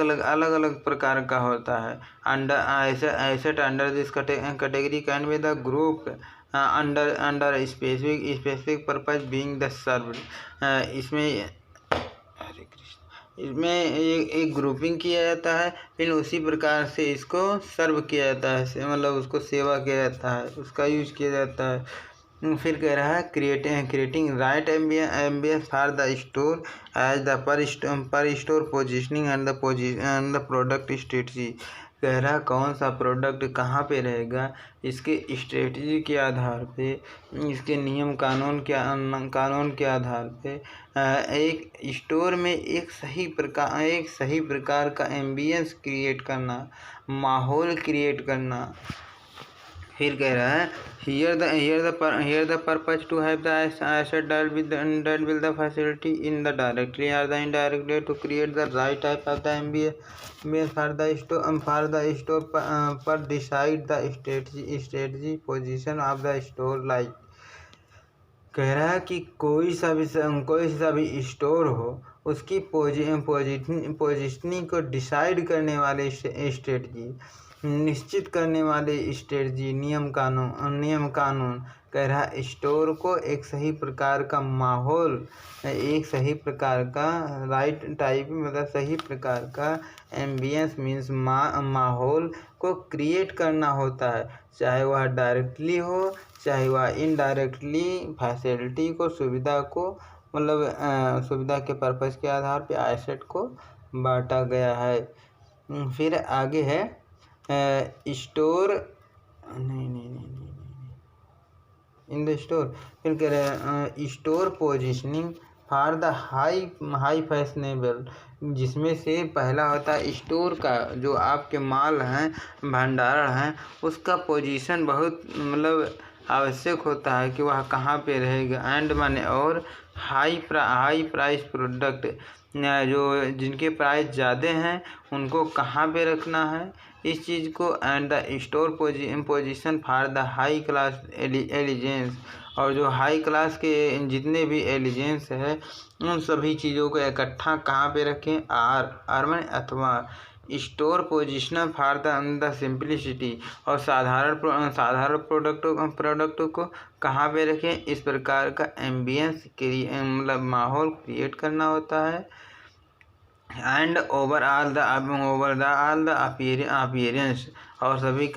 अलग प्रकार का होता है। Asset under this category can be the group under specific purpose being the served. इसमें एक ग्रुपिंग किया जाता है, फिर उसी प्रकार से इसको सर्व किया जाता है, मतलब उसको सेवा किया जाता है, उसका यूज किया जाता है। फिर कह रहा है creating right ambience for the store as the per store positioning and the product strategy. कह रहा कौन सा प्रोडक्ट कहाँ पे रहेगा, इसके स्ट्रेटजी के आधार पे, इसके नियम कानून के आधार पे एक स्टोर में एक सही प्रकार का एम्बियंस क्रिएट करना, माहौल क्रिएट करना। फिर कह रहा है here the purpose to have the asset dealt with the facility in the directly or the indirectly to create the right type of the ambience for the store per decide the strategy position of the store like। कह रहा है कि कोई सा भी store हो, उसकी positioning को डिसाइड करने वाले स्ट्रेटजी, निश्चित करने वाले स्ट्रेटजी नियम कानून कह रहा है स्टोर को एक सही प्रकार का माहौल, एक सही प्रकार का राइट टाइप मतलब सही प्रकार का एम्बियंस मीन्स माहौल को क्रिएट करना होता है, चाहे वह डायरेक्टली हो चाहे वह इनडायरेक्टली। फैसिलिटी को सुविधा को मतलब सुविधा के पर्पज़ के आधार पे एसेट को बांटा गया है। फिर आगे है स्टोर नहीं इन द स्टोर। फिर कह रहे हैं store positioning for the high fashionable, जिसमें से पहला होता है स्टोर का जो आपके माल हैं भंडारण हैं उसका पोजीशन बहुत मतलब आवश्यक होता है कि वह कहाँ पे रहेगा। एंड माने और हाई प्राइस प्रोडक्ट जो जिनके प्राइस ज़्यादा हैं उनको कहाँ पे रखना है इस चीज़ को। And the store position for the high class allegiance, और जो हाई क्लास के जितने भी एलिजेंस है उन सभी चीज़ों को इकट्ठा कहाँ पे रखें। आर माने अथवा store position for the simplicity, और साधारण प्रोडक्टों को कहाँ पे रखें। इस प्रकार का एम्बियंस मतलब माहौल क्रिएट करना होता है। एंड ओवरऑल द अपीयरेंस, और सभी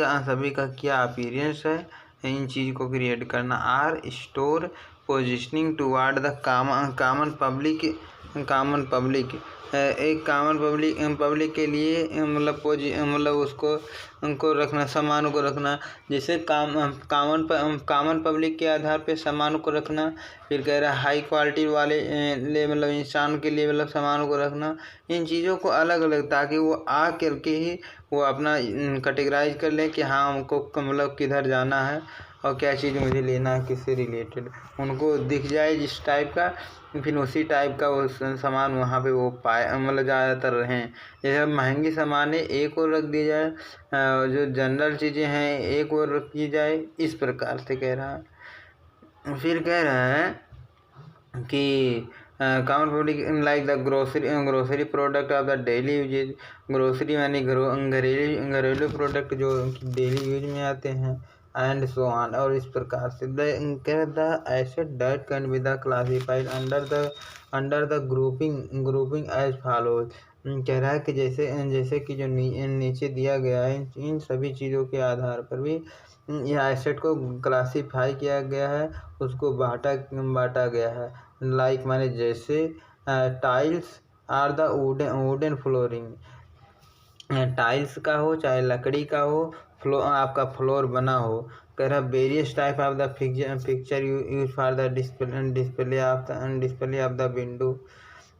का क्या अपीयरेंस है इन चीज़ को क्रिएट करना। Or store positioning toward the common public एक कॉमन पब्लिक के लिए मतलब उसको उनको रखना, सामानों को रखना, जैसे कॉमन पब्लिक के आधार पे सामानों को रखना। फिर कह रहा है हाई क्वालिटी वाले मतलब इंसान के लिए मतलब सामानों को रखना। इन चीज़ों को अलग अलग ताकि वो आ करके ही वो अपना कैटेगराइज कर लें कि हाँ हमको मतलब किधर जाना है और क्या चीज़ मुझे लेना है किससे रिलेटेड, उनको दिख जाए जिस टाइप का, फिर उसी टाइप का वो सामान वहाँ पे वो पाए मतलब ज़्यादातर रहें। जैसे महंगी सामान है एक और रख दी जाए, जो जनरल चीज़ें हैं एक और रखी जाए, इस प्रकार से कह रहा है। फिर कह रहा है कि common public like the grocery product of the daily usages. Grocery यानी घरेलू प्रोडक्ट जो डेली यूज में आते हैं। एंड सो ऑन, और इस प्रकार से the asset that can be the classified under the grouping as follows. कह रहा है कि जैसे कि जो नीचे दिया गया है इन सभी चीज़ों के आधार पर भी यह एसेट को क्लासीफाई किया गया है, उसको बांटा गया है। लाइक माने जैसे tiles or the wooden flooring, tiles का हो चाहे लकड़ी का हो आपका फ्लोर बना हो। कह रहा various type of the picture use for the display of the window.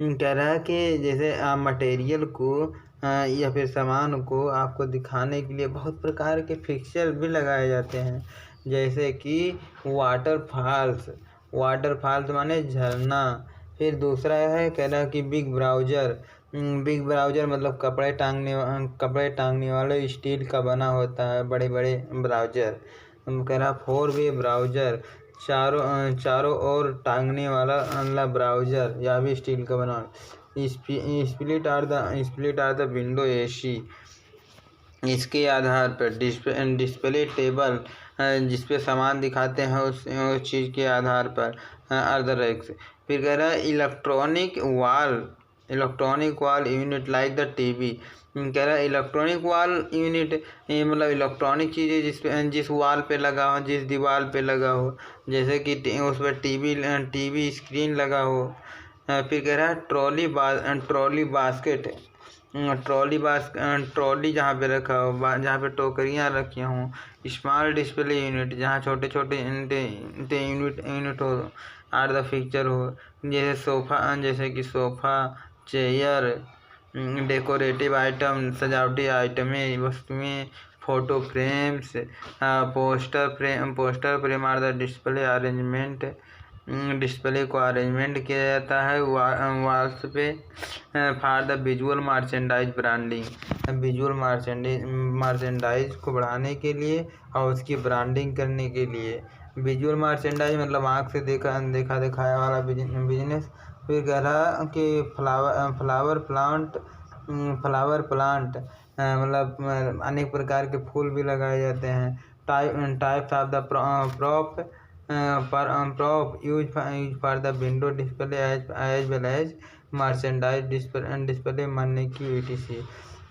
कह रहा है कि जैसे मटेरियल को या फिर सामान को आपको दिखाने के लिए बहुत प्रकार के फिक्चर भी लगाए जाते हैं, जैसे कि वाटरफॉल्स माने झरना। फिर दूसरा है कह रहा है कि बिग ब्राउजर मतलब कपड़े टांगने वाले स्टील का बना होता है, बड़े बड़े ब्राउजर। कह रहा 4-वे ब्राउजर चारों ओर टांगने वाला ब्राउजर, या भी स्टील का बना। Split or the window AC, इसके आधार पर डिस्प्ले टेबल जिसपे सामान दिखाते हैं उस चीज़ के आधार पर आर द रैक्स। फिर कह रहा है electronic wall unit like the TV. कह रहा है इलेक्ट्रॉनिक वॉल यूनिट मतलब इलेक्ट्रॉनिक चीज़ें जिस वॉल पे लगा हो, जिस दीवार पे लगा हो, जैसे कि उस पर टीवी स्क्रीन लगा हो। फिर कह रहा है ट्रॉली बास्केट, ट्रॉली जहाँ पे रखा हो, जहाँ पे टोकरियाँ रखी हों। स्मॉल डिस्प्ले यूनिट जहाँ छोटे यूनिट हो आर द पिक्चर हो, जैसे कि सोफ़ा चेयर, डेकोरेटिव आइटम सजावटी आइटमें वस्तुएं, photo frames, poster frame or the display को अरेंजमेंट किया जाता है वॉल्स पे for the visual merchandise branding, visual merchandise को बढ़ाने के लिए और उसकी ब्रांडिंग करने के लिए। विजुअल मर्चेंडाइज मतलब आँख से देखा दिखाया वाला बिजनेस। फिर कह रहा कि फ्लावर प्लांट मतलब अनेक प्रकार के फूल भी लगाए जाते हैं। Types of the prop used for the window display as well as merchandise display mannequin etc.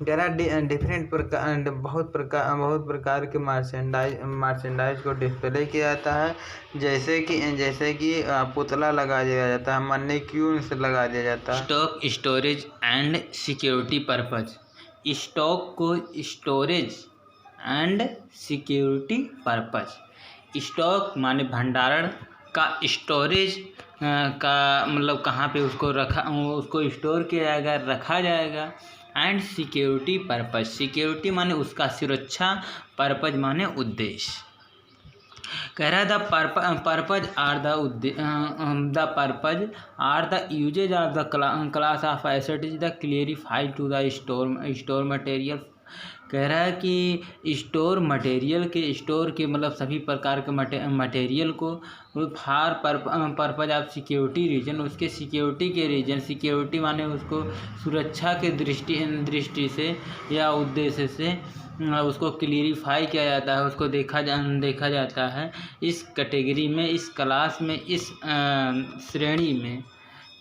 there are different प्रकार बहुत प्रकार के मर्चेंडाइज को डिस्प्ले किया जाता है, जैसे कि पुतला लगा दिया जाता है, मैनिक्यून्स लगा दिया जाता है।
Stock storage and security purpose. Stock को storage and security purpose. Stock माने भंडारण का, स्टोरेज का मतलब कहाँ पे उसको स्टोर किया जाएगा, रखा जाएगा। एंड सिक्योरिटी पर्पज, सिक्योरिटी माने उसका सुरक्षा, पर्पज माने उद्देश्य। कह रहा है the purpose or the usages of the class of asset is the clarified to the store material. कह रहा है कि स्टोर के मतलब सभी प्रकार के मटेरियल को for purpose of security reason, उसके सिक्योरिटी के रीजन, सिक्योरिटी माने उसको सुरक्षा के दृष्टि से या उद्देश्य से उसको क्लियरिफाई किया जाता है, उसको देखा जाता है इस कैटेगरी में, इस क्लास में, इस श्रेणी में।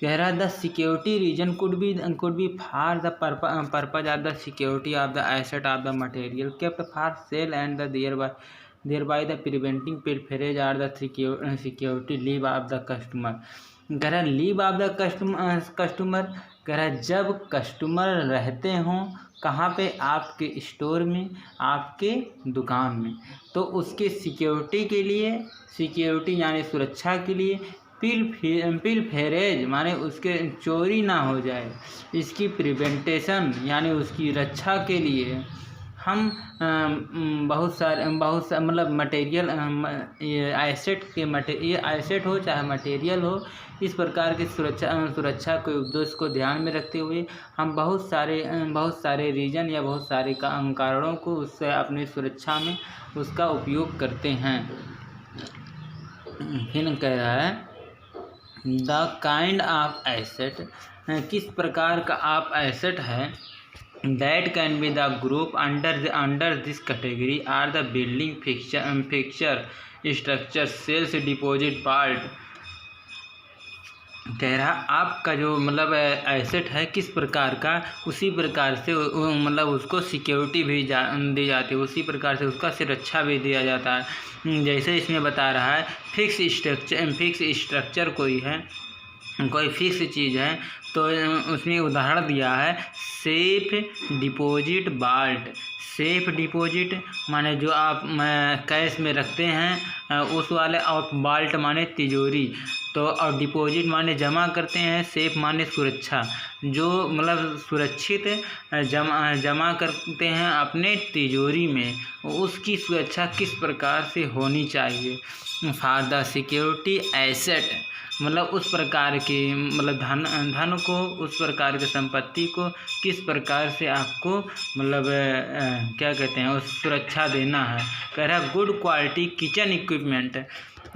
कह रहा है the security reason could be for the purpose of the security of the asset of the material kept for sale and the thereby the preventing pilferage or the security leave of the customer. कह रहा है leave of the customer. कह रहा है जब customer रहते हों कहाँ पे, आपके स्टोर में, आपके दुकान में, तो उसके सिक्योरिटी के लिए, सिक्योरिटी यानी सुरक्षा के लिए, पिलफेरेज माने उसके चोरी ना हो जाए, इसकी प्रिवेंटेशन यानी उसकी रक्षा के लिए हम बहुत सारे मतलब मटेरियल, ये एसेट हो चाहे मटेरियल हो, इस प्रकार की सुरक्षा के उद्देश्य को ध्यान में रखते हुए हम बहुत सारे रीजन या बहुत सारे कारणों को उससे अपनी सुरक्षा में उसका उपयोग करते हैं। फिर कह रहा है द काइंड ऑफ एसेट, किस प्रकार का आप एसेट है, that can be the group under this category or the building fixture structure sales deposit part. कह रहा आपका जो मतलब एसेट है किस प्रकार का, उसी प्रकार से मतलब उसको सिक्योरिटी भी दी जाती है, उसी प्रकार से उसका सुरक्षा भी दिया जाता है। जैसे इसमें बता रहा है फिक्स स्ट्रक्चर कोई फिक्स चीज़ है, तो उसमें उदाहरण दिया है safe deposit bolt. Safe deposit माने जो आप कैश में रखते हैं उस वाले, और बाल्ट माने तिजोरी, तो और डिपॉजिट माने जमा करते हैं, सेफ माने सुरक्षा, जो मतलब सुरक्षित जमा करते हैं अपने तिजोरी में, उसकी सुरक्षा किस प्रकार से होनी चाहिए। फॉर द सिक्योरिटी एसेट मतलब उस प्रकार के मतलब धन को, उस प्रकार की संपत्ति को किस प्रकार से आपको मतलब क्या कहते हैं उस सुरक्षा देना है। कह रहा है गुड क्वालिटी किचन इक्विपमेंट।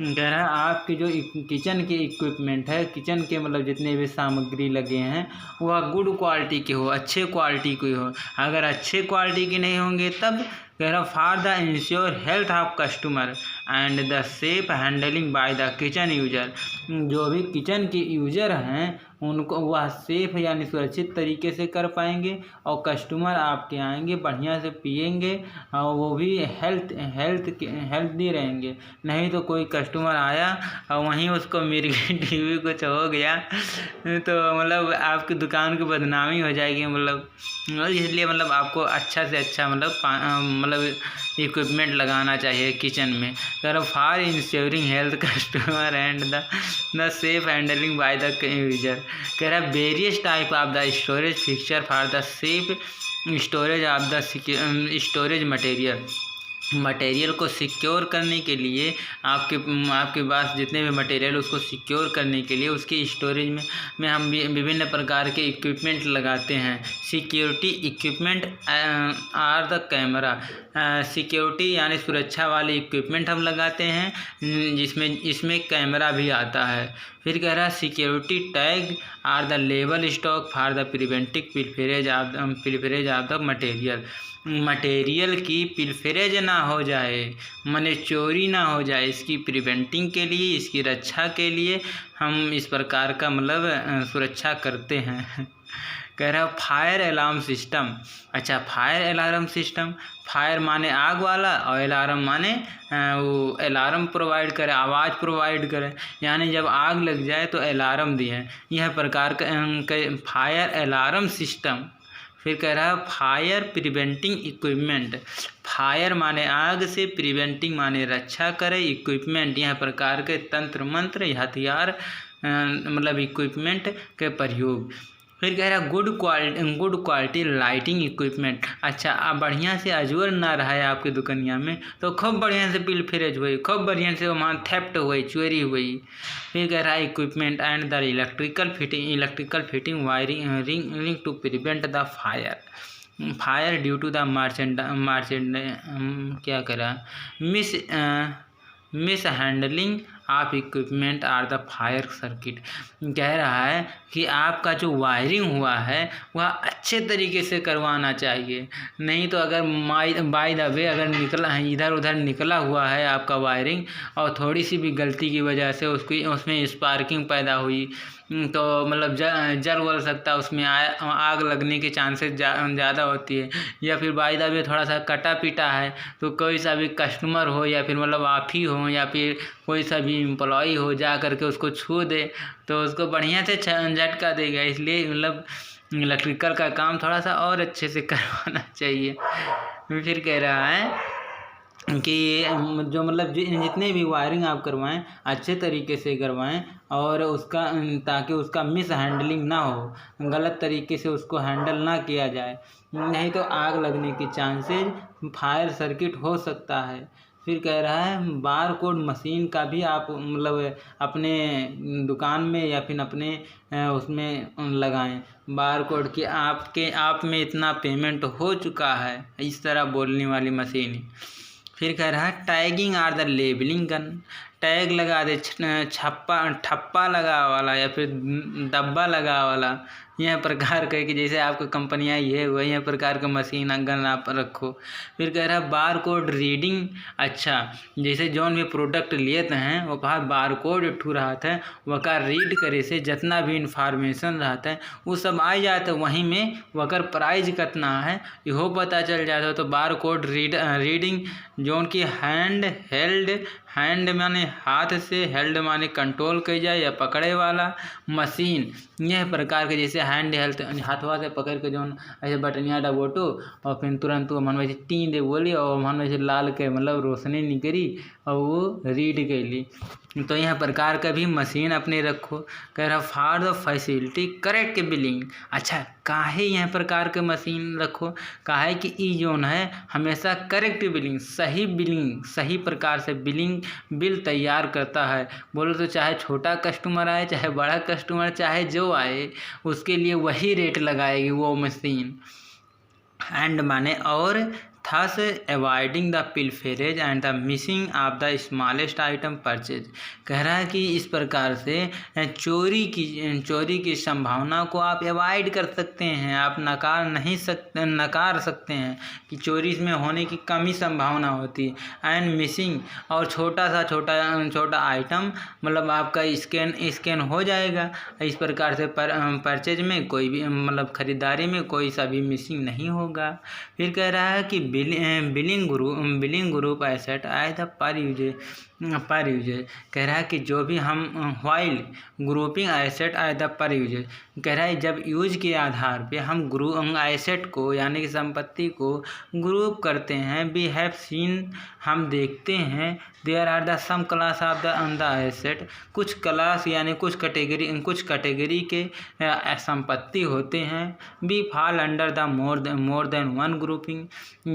कह रहा है आपके जो किचन के इक्विपमेंट है, किचन के मतलब जितने भी सामग्री लगे हैं वह गुड क्वालिटी के हो, अच्छे क्वालिटी के हो। अगर अच्छे क्वालिटी के नहीं होंगे तब कह रहा for the ensure health of customer and the safe handling by the kitchen user. जो भी किचन के यूजर हैं उनको वह सेफ यानी सुरक्षित तरीके से कर पाएंगे, और कस्टमर आपके आएंगे बढ़िया से पिएंगे और वो भी हेल्थी रहेंगे। नहीं तो कोई कस्टमर आया और वहीं उसको मिर्गी टीवी कुछ हो गया तो मतलब आपकी दुकान की बदनामी हो जाएगी। मतलब इसलिए मतलब आपको अच्छा से अच्छा मतलब इक्विपमेंट लगाना चाहिए किचन में। कह for ensuring health customer and the safe handling by the user. कह रहा है various type of the storage fixture for the safe storage of the storage material. Material को सिक्योर करने के लिए आपके पास जितने भी मटेरियल उसको सिक्योर करने के लिए उसकी स्टोरेज में हम विभिन्न प्रकार के इक्विपमेंट लगाते हैं। Security equipment or the camera, security यानी सुरक्षा वाले इक्विपमेंट हम लगाते हैं इसमें कैमरा भी आता है। फिर कह रहा है security tag or the level stock for the preventing pilferage of the material की पिलफेरेज ना हो जाए, माने चोरी ना हो जाए, इसकी प्रिवेंटिंग के लिए, इसकी रक्षा के लिए हम इस प्रकार का सुरक्षा करते हैं। कह रहा है फायर अलार्म सिस्टम। अच्छा, फायर अलार्म सिस्टम, फायर माने आग वाला और अलार्म माने वो अलार्म प्रोवाइड करे, आवाज़ प्रोवाइड करे, यानी जब आग लग जाए तो अलार्म दिए, यह प्रकार का फायर अलार्म सिस्टम। फिर कह रहा है फायर प्रिवेंटिंग इक्विपमेंट, फायर माने आग से, प्रिवेंटिंग माने रक्षा करे, इक्विपमेंट यह प्रकार के तंत्र मंत्र हथियार इक्विपमेंट के प्रयोग। फिर कह रहा है गुड क्वालिटी लाइटिंग इक्विपमेंट। अच्छा, अब बढ़िया से अजवर ना रहा है आपके दुकनिया में तो खूब बढ़िया से पिलफेरेज हुई, खूब बढ़िया से वहाँ थेफ्ट हुई, चोरी हुई। फिर कह रहा है equipment and the electrical fitting wiring ring to prevent the fire due to the क्या करा mishandling of equipment or the fire circuit. कह रहा है कि आपका जो वायरिंग हुआ है वह अच्छे तरीके से करवाना चाहिए, नहीं तो अगर बाय द वे अगर निकला इधर उधर निकला हुआ है आपका वायरिंग और थोड़ी सी भी गलती की वजह से उसमें स्पार्किंग पैदा हुई तो जल वल सकता है, उसमें आग लगने के चांसेस ज़्यादा होती है। या फिर बाय द वे थोड़ा सा कटा पिटा है तो कोई सा भी कस्टमर हो या फिर आप ही हो या फिर कोई सा भी एम्प्लॉई हो जा करके उसको छू दे तो उसको बढ़िया से झटका देगा। इसलिए इलेक्ट्रिकल का काम थोड़ा सा और अच्छे से करवाना चाहिए। फिर कह रहा है कि जो जितने भी वायरिंग आप करवाएं अच्छे तरीके से करवाएं और उसका ताकि उसका मिस हैंडलिंग ना हो, गलत तरीके से उसको हैंडल ना किया जाए, नहीं तो आग लगने के चांसेस फायर सर्किट हो सकता है। फिर कह रहा है बार कोड मशीन का भी आप अपने दुकान में या फिर अपने उसमें लगाएं बार कोड कि आप में इतना पेमेंट हो चुका है, इस तरह बोलने वाली मशीन। फिर कह रहा है tagging or the labelling gun, tag लगा दे, ठप्पा लगा वाला या फिर डब्बा लगा वाला, यह प्रकार का कि जैसे आपको कंपनियाँ ये हुआ यह प्रकार का मशीन गन आप रखो। फिर कह रहा है बार कोड रीडिंग। अच्छा, जैसे जौन भी प्रोडक्ट लेते हैं वो बार कोड ठू रहता है वकर रीड करे से जितना भी इंफॉर्मेशन रहता है वो सब आ जाता है, वहीं में वकर प्राइस कितना है इहो पता चल जाता है। तो बार कोड रीडिंग जौन की हैंड माने हाथ से, हेल्ड माने कंट्रोल की जाए या पकड़े वाला मशीन, यह प्रकार के जैसे हैंड हेल्थ हाथवा से पकड़ के जौन ऐसे बटनिया दबोटो और फिर तुरंत वो मन वैसे टी दे बोली और मन वैसे लाल के रोशनी निकली और वो रीड कैली, तो यह प्रकार का भी मशीन अपने रखो। कह रहा for the facility correct billing. अच्छा, काहे यह प्रकार के मशीन रखो, काहे कि ई जोन है हमेशा करेक्ट बिलिंग सही प्रकार से बिल तैयार करता है। बोलो तो चाहे छोटा कस्टमर आए चाहे बड़ा कस्टमर चाहे जो आए उसके लिए वही रेट लगाएगी वो मशीन। एंड माने और thus avoiding the pilferage and the missing of the smallest item purchase। कह रहा है कि इस प्रकार से चोरी की संभावना को आप अवॉइड कर सकते हैं, आप नकार सकते हैं कि चोरी में होने की कम ही संभावना होती है। एंड मिसिंग और छोटा आइटम आपका स्कैन हो जाएगा, इस प्रकार से परचेज में कोई भी खरीदारी में कोई सा भी मिसिंग नहीं होगा। फिर कह रहा है कि बिलिंग ग्रुप एसेट आए the per use. Per usages. कह रहा है कि जो भी हम while grouping asset at the per usages, कह रहा है जब यूज के आधार पे हम एसेट को यानी कि संपत्ति को ग्रुप करते हैं। वी हैव सीन, हम देखते हैं, there are the some class of the asset, कुछ क्लास यानी कुछ कैटेगरी के संपत्ति होते हैं। We fall under the more than one grouping,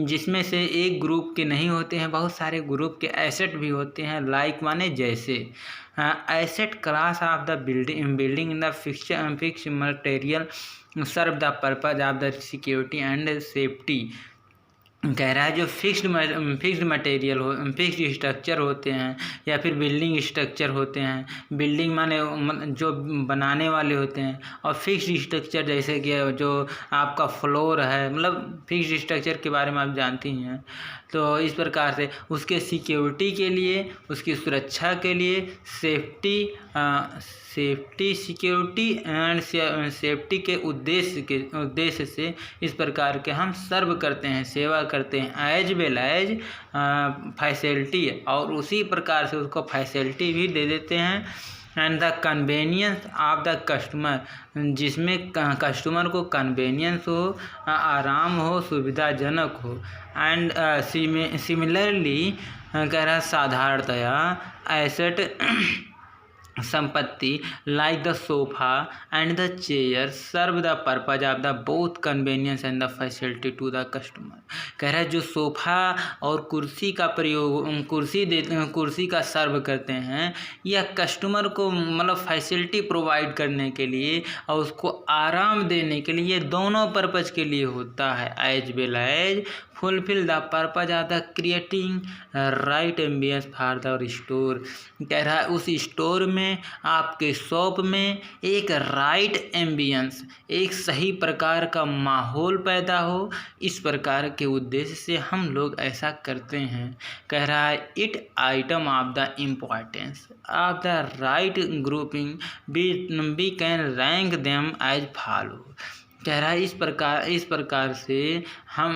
जिसमें से एक ग्रुप के नहीं होते हैं, बहुत सारे ग्रुप के एसेट भी होते हैं। लाइक माने जैसे asset class of the building in the fix material serve the purpose of the security and safety. कह रहा है जो फिक्स्ड मटेरियल हो, फिक्स्ड स्ट्रक्चर होते हैं या फिर बिल्डिंग स्ट्रक्चर होते हैं। बिल्डिंग माने जो बनाने वाले होते हैं, और फिक्स्ड स्ट्रक्चर जैसे कि जो आपका फ्लोर है, मतलब फिक्स्ड स्ट्रक्चर के बारे में आप जानती हैं। तो इस प्रकार से उसके सिक्योरिटी के लिए, उसकी सुरक्षा के लिए, सिक्योरिटी एंड सेफ्टी के उद्देश्य से इस प्रकार के हम सर्व करते हैं, सेवा करते हैं, एज वेल एज फैसिलिटी, और उसी प्रकार से उसको फैसिलिटी भी दे देते हैं। And the convenience of the customer, जिसमें कस्टमर को कन्वेनियंस हो, आराम हो, सुविधाजनक हो। एंड सिमिलरली कह रहा साधारणतया एसेट संपत्ति like the sofa and the chair serve the purpose of the both convenience and the facility to the customer. कह रहा है जो सोफा और कुर्सी का प्रयोग, कुर्सी का सर्व करते हैं, या कस्टमर को मतलब फैसिलिटी प्रोवाइड करने के लिए और उसको आराम देने के लिए, दोनों पर्पज के लिए होता है। As well as fulfil the purpose of the creating right ambience for the store. कह रहा है उस स्टोर में, आपके शॉप में एक राइट एम्बियंस, एक सही प्रकार का माहौल पैदा हो, इस प्रकार के उद्देश्य से हम लोग ऐसा करते हैं। कह रहा है it item of the importance of the right grouping we can rank them as follow. कह रहा है इस प्रकार से हम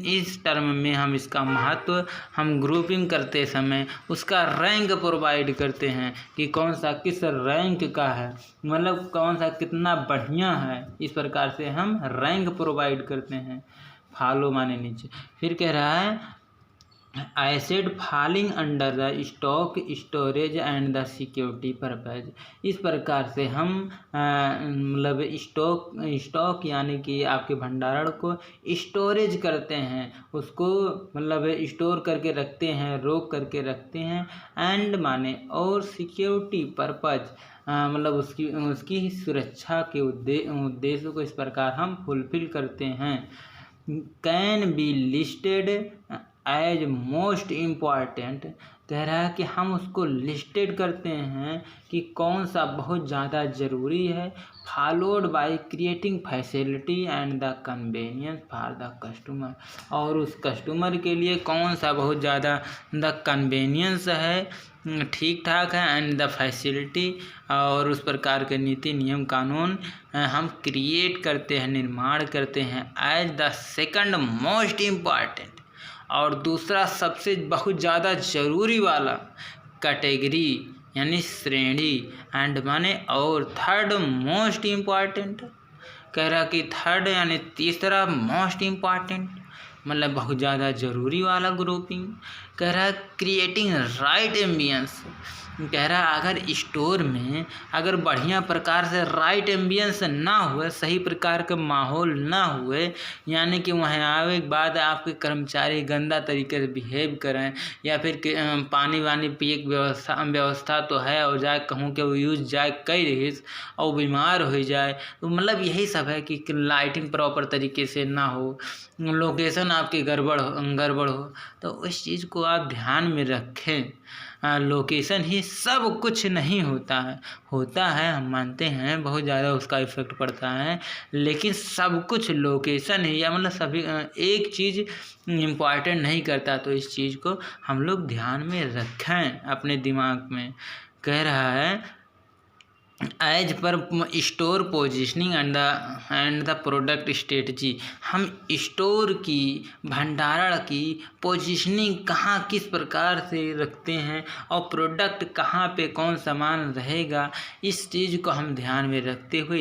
इस टर्म में हम इसका महत्व हम ग्रुपिंग करते समय उसका रैंक प्रोवाइड करते हैं कि कौन सा किस रैंक का है, मतलब कौन सा कितना बढ़िया है। इस प्रकार से हम रैंक प्रोवाइड करते हैं। फॉलो माने नीचे। फिर कह रहा है asset falling under the stock storage and the security purpose. इस प्रकार से हम मतलब स्टॉक यानी कि आपके भंडारण को स्टोरेज करते हैं, उसको मतलब स्टोर करके रखते हैं, रोक करके रखते हैं। एंड माने और सिक्योरिटी पर्पज मतलब उसकी सुरक्षा के उद्देश्य को इस प्रकार हम फुलफिल करते हैं। Can be listed as most important. कह रहा है कि हम उसको लिस्टेड करते हैं कि कौन सा बहुत ज़्यादा ज़रूरी है। Followed by creating facility and the convenience for the customer, और उस कस्टमर के लिए कौन सा बहुत ज़्यादा द कन्वेनियंस है, ठीक ठाक है, एंड द फैसिलिटी, और उस प्रकार के नीति नियम कानून हम क्रिएट करते हैं, निर्माण करते हैं as the second most important. और दूसरा सबसे बहुत ज़्यादा ज़रूरी वाला कैटेगरी यानी श्रेणी, एंड माने और थर्ड मोस्ट इम्पॉर्टेंट। कह रहा कि थर्ड यानी तीसरा मोस्ट इम्पॉर्टेंट मतलब बहुत ज़्यादा ज़रूरी वाला ग्रुपिंग। कह रहा है क्रिएटिंग राइट एम्बियंस। कह रहा अगर स्टोर में अगर बढ़िया प्रकार से राइट एम्बियंस ना हुए, सही प्रकार का माहौल ना हुए, यानी कि वहाँ आने के बाद आपके कर्मचारी गंदा तरीके से बिहेव करें, या फिर पानी वानी पिए की व्यवस्था तो है और जाए कहूँ कि वो यूज जाए कई रही और बीमार हो जाए, तो मतलब यही सब है कि लाइटिंग प्रॉपर तरीके से ना हो, लोकेशन आपकी गड़बड़ हो, तो उस चीज़ को आप ध्यान में रखें। लोकेशन ही सब कुछ नहीं होता है हम मानते हैं बहुत ज़्यादा उसका इफ़ेक्ट पड़ता है, लेकिन सब कुछ लोकेशन ही या मतलब सभी एक चीज़ इम्पॉर्टेंट नहीं करता, तो इस चीज़ को हम लोग ध्यान में रखें अपने दिमाग में। कह रहा है as per store positioning and the product strategy. हम स्टोर की, भंडारण की पोजिशनिंग कहाँ किस प्रकार से रखते हैं और प्रोडक्ट कहाँ पे कौन सामान रहेगा, इस चीज़ को हम ध्यान में रखते हुए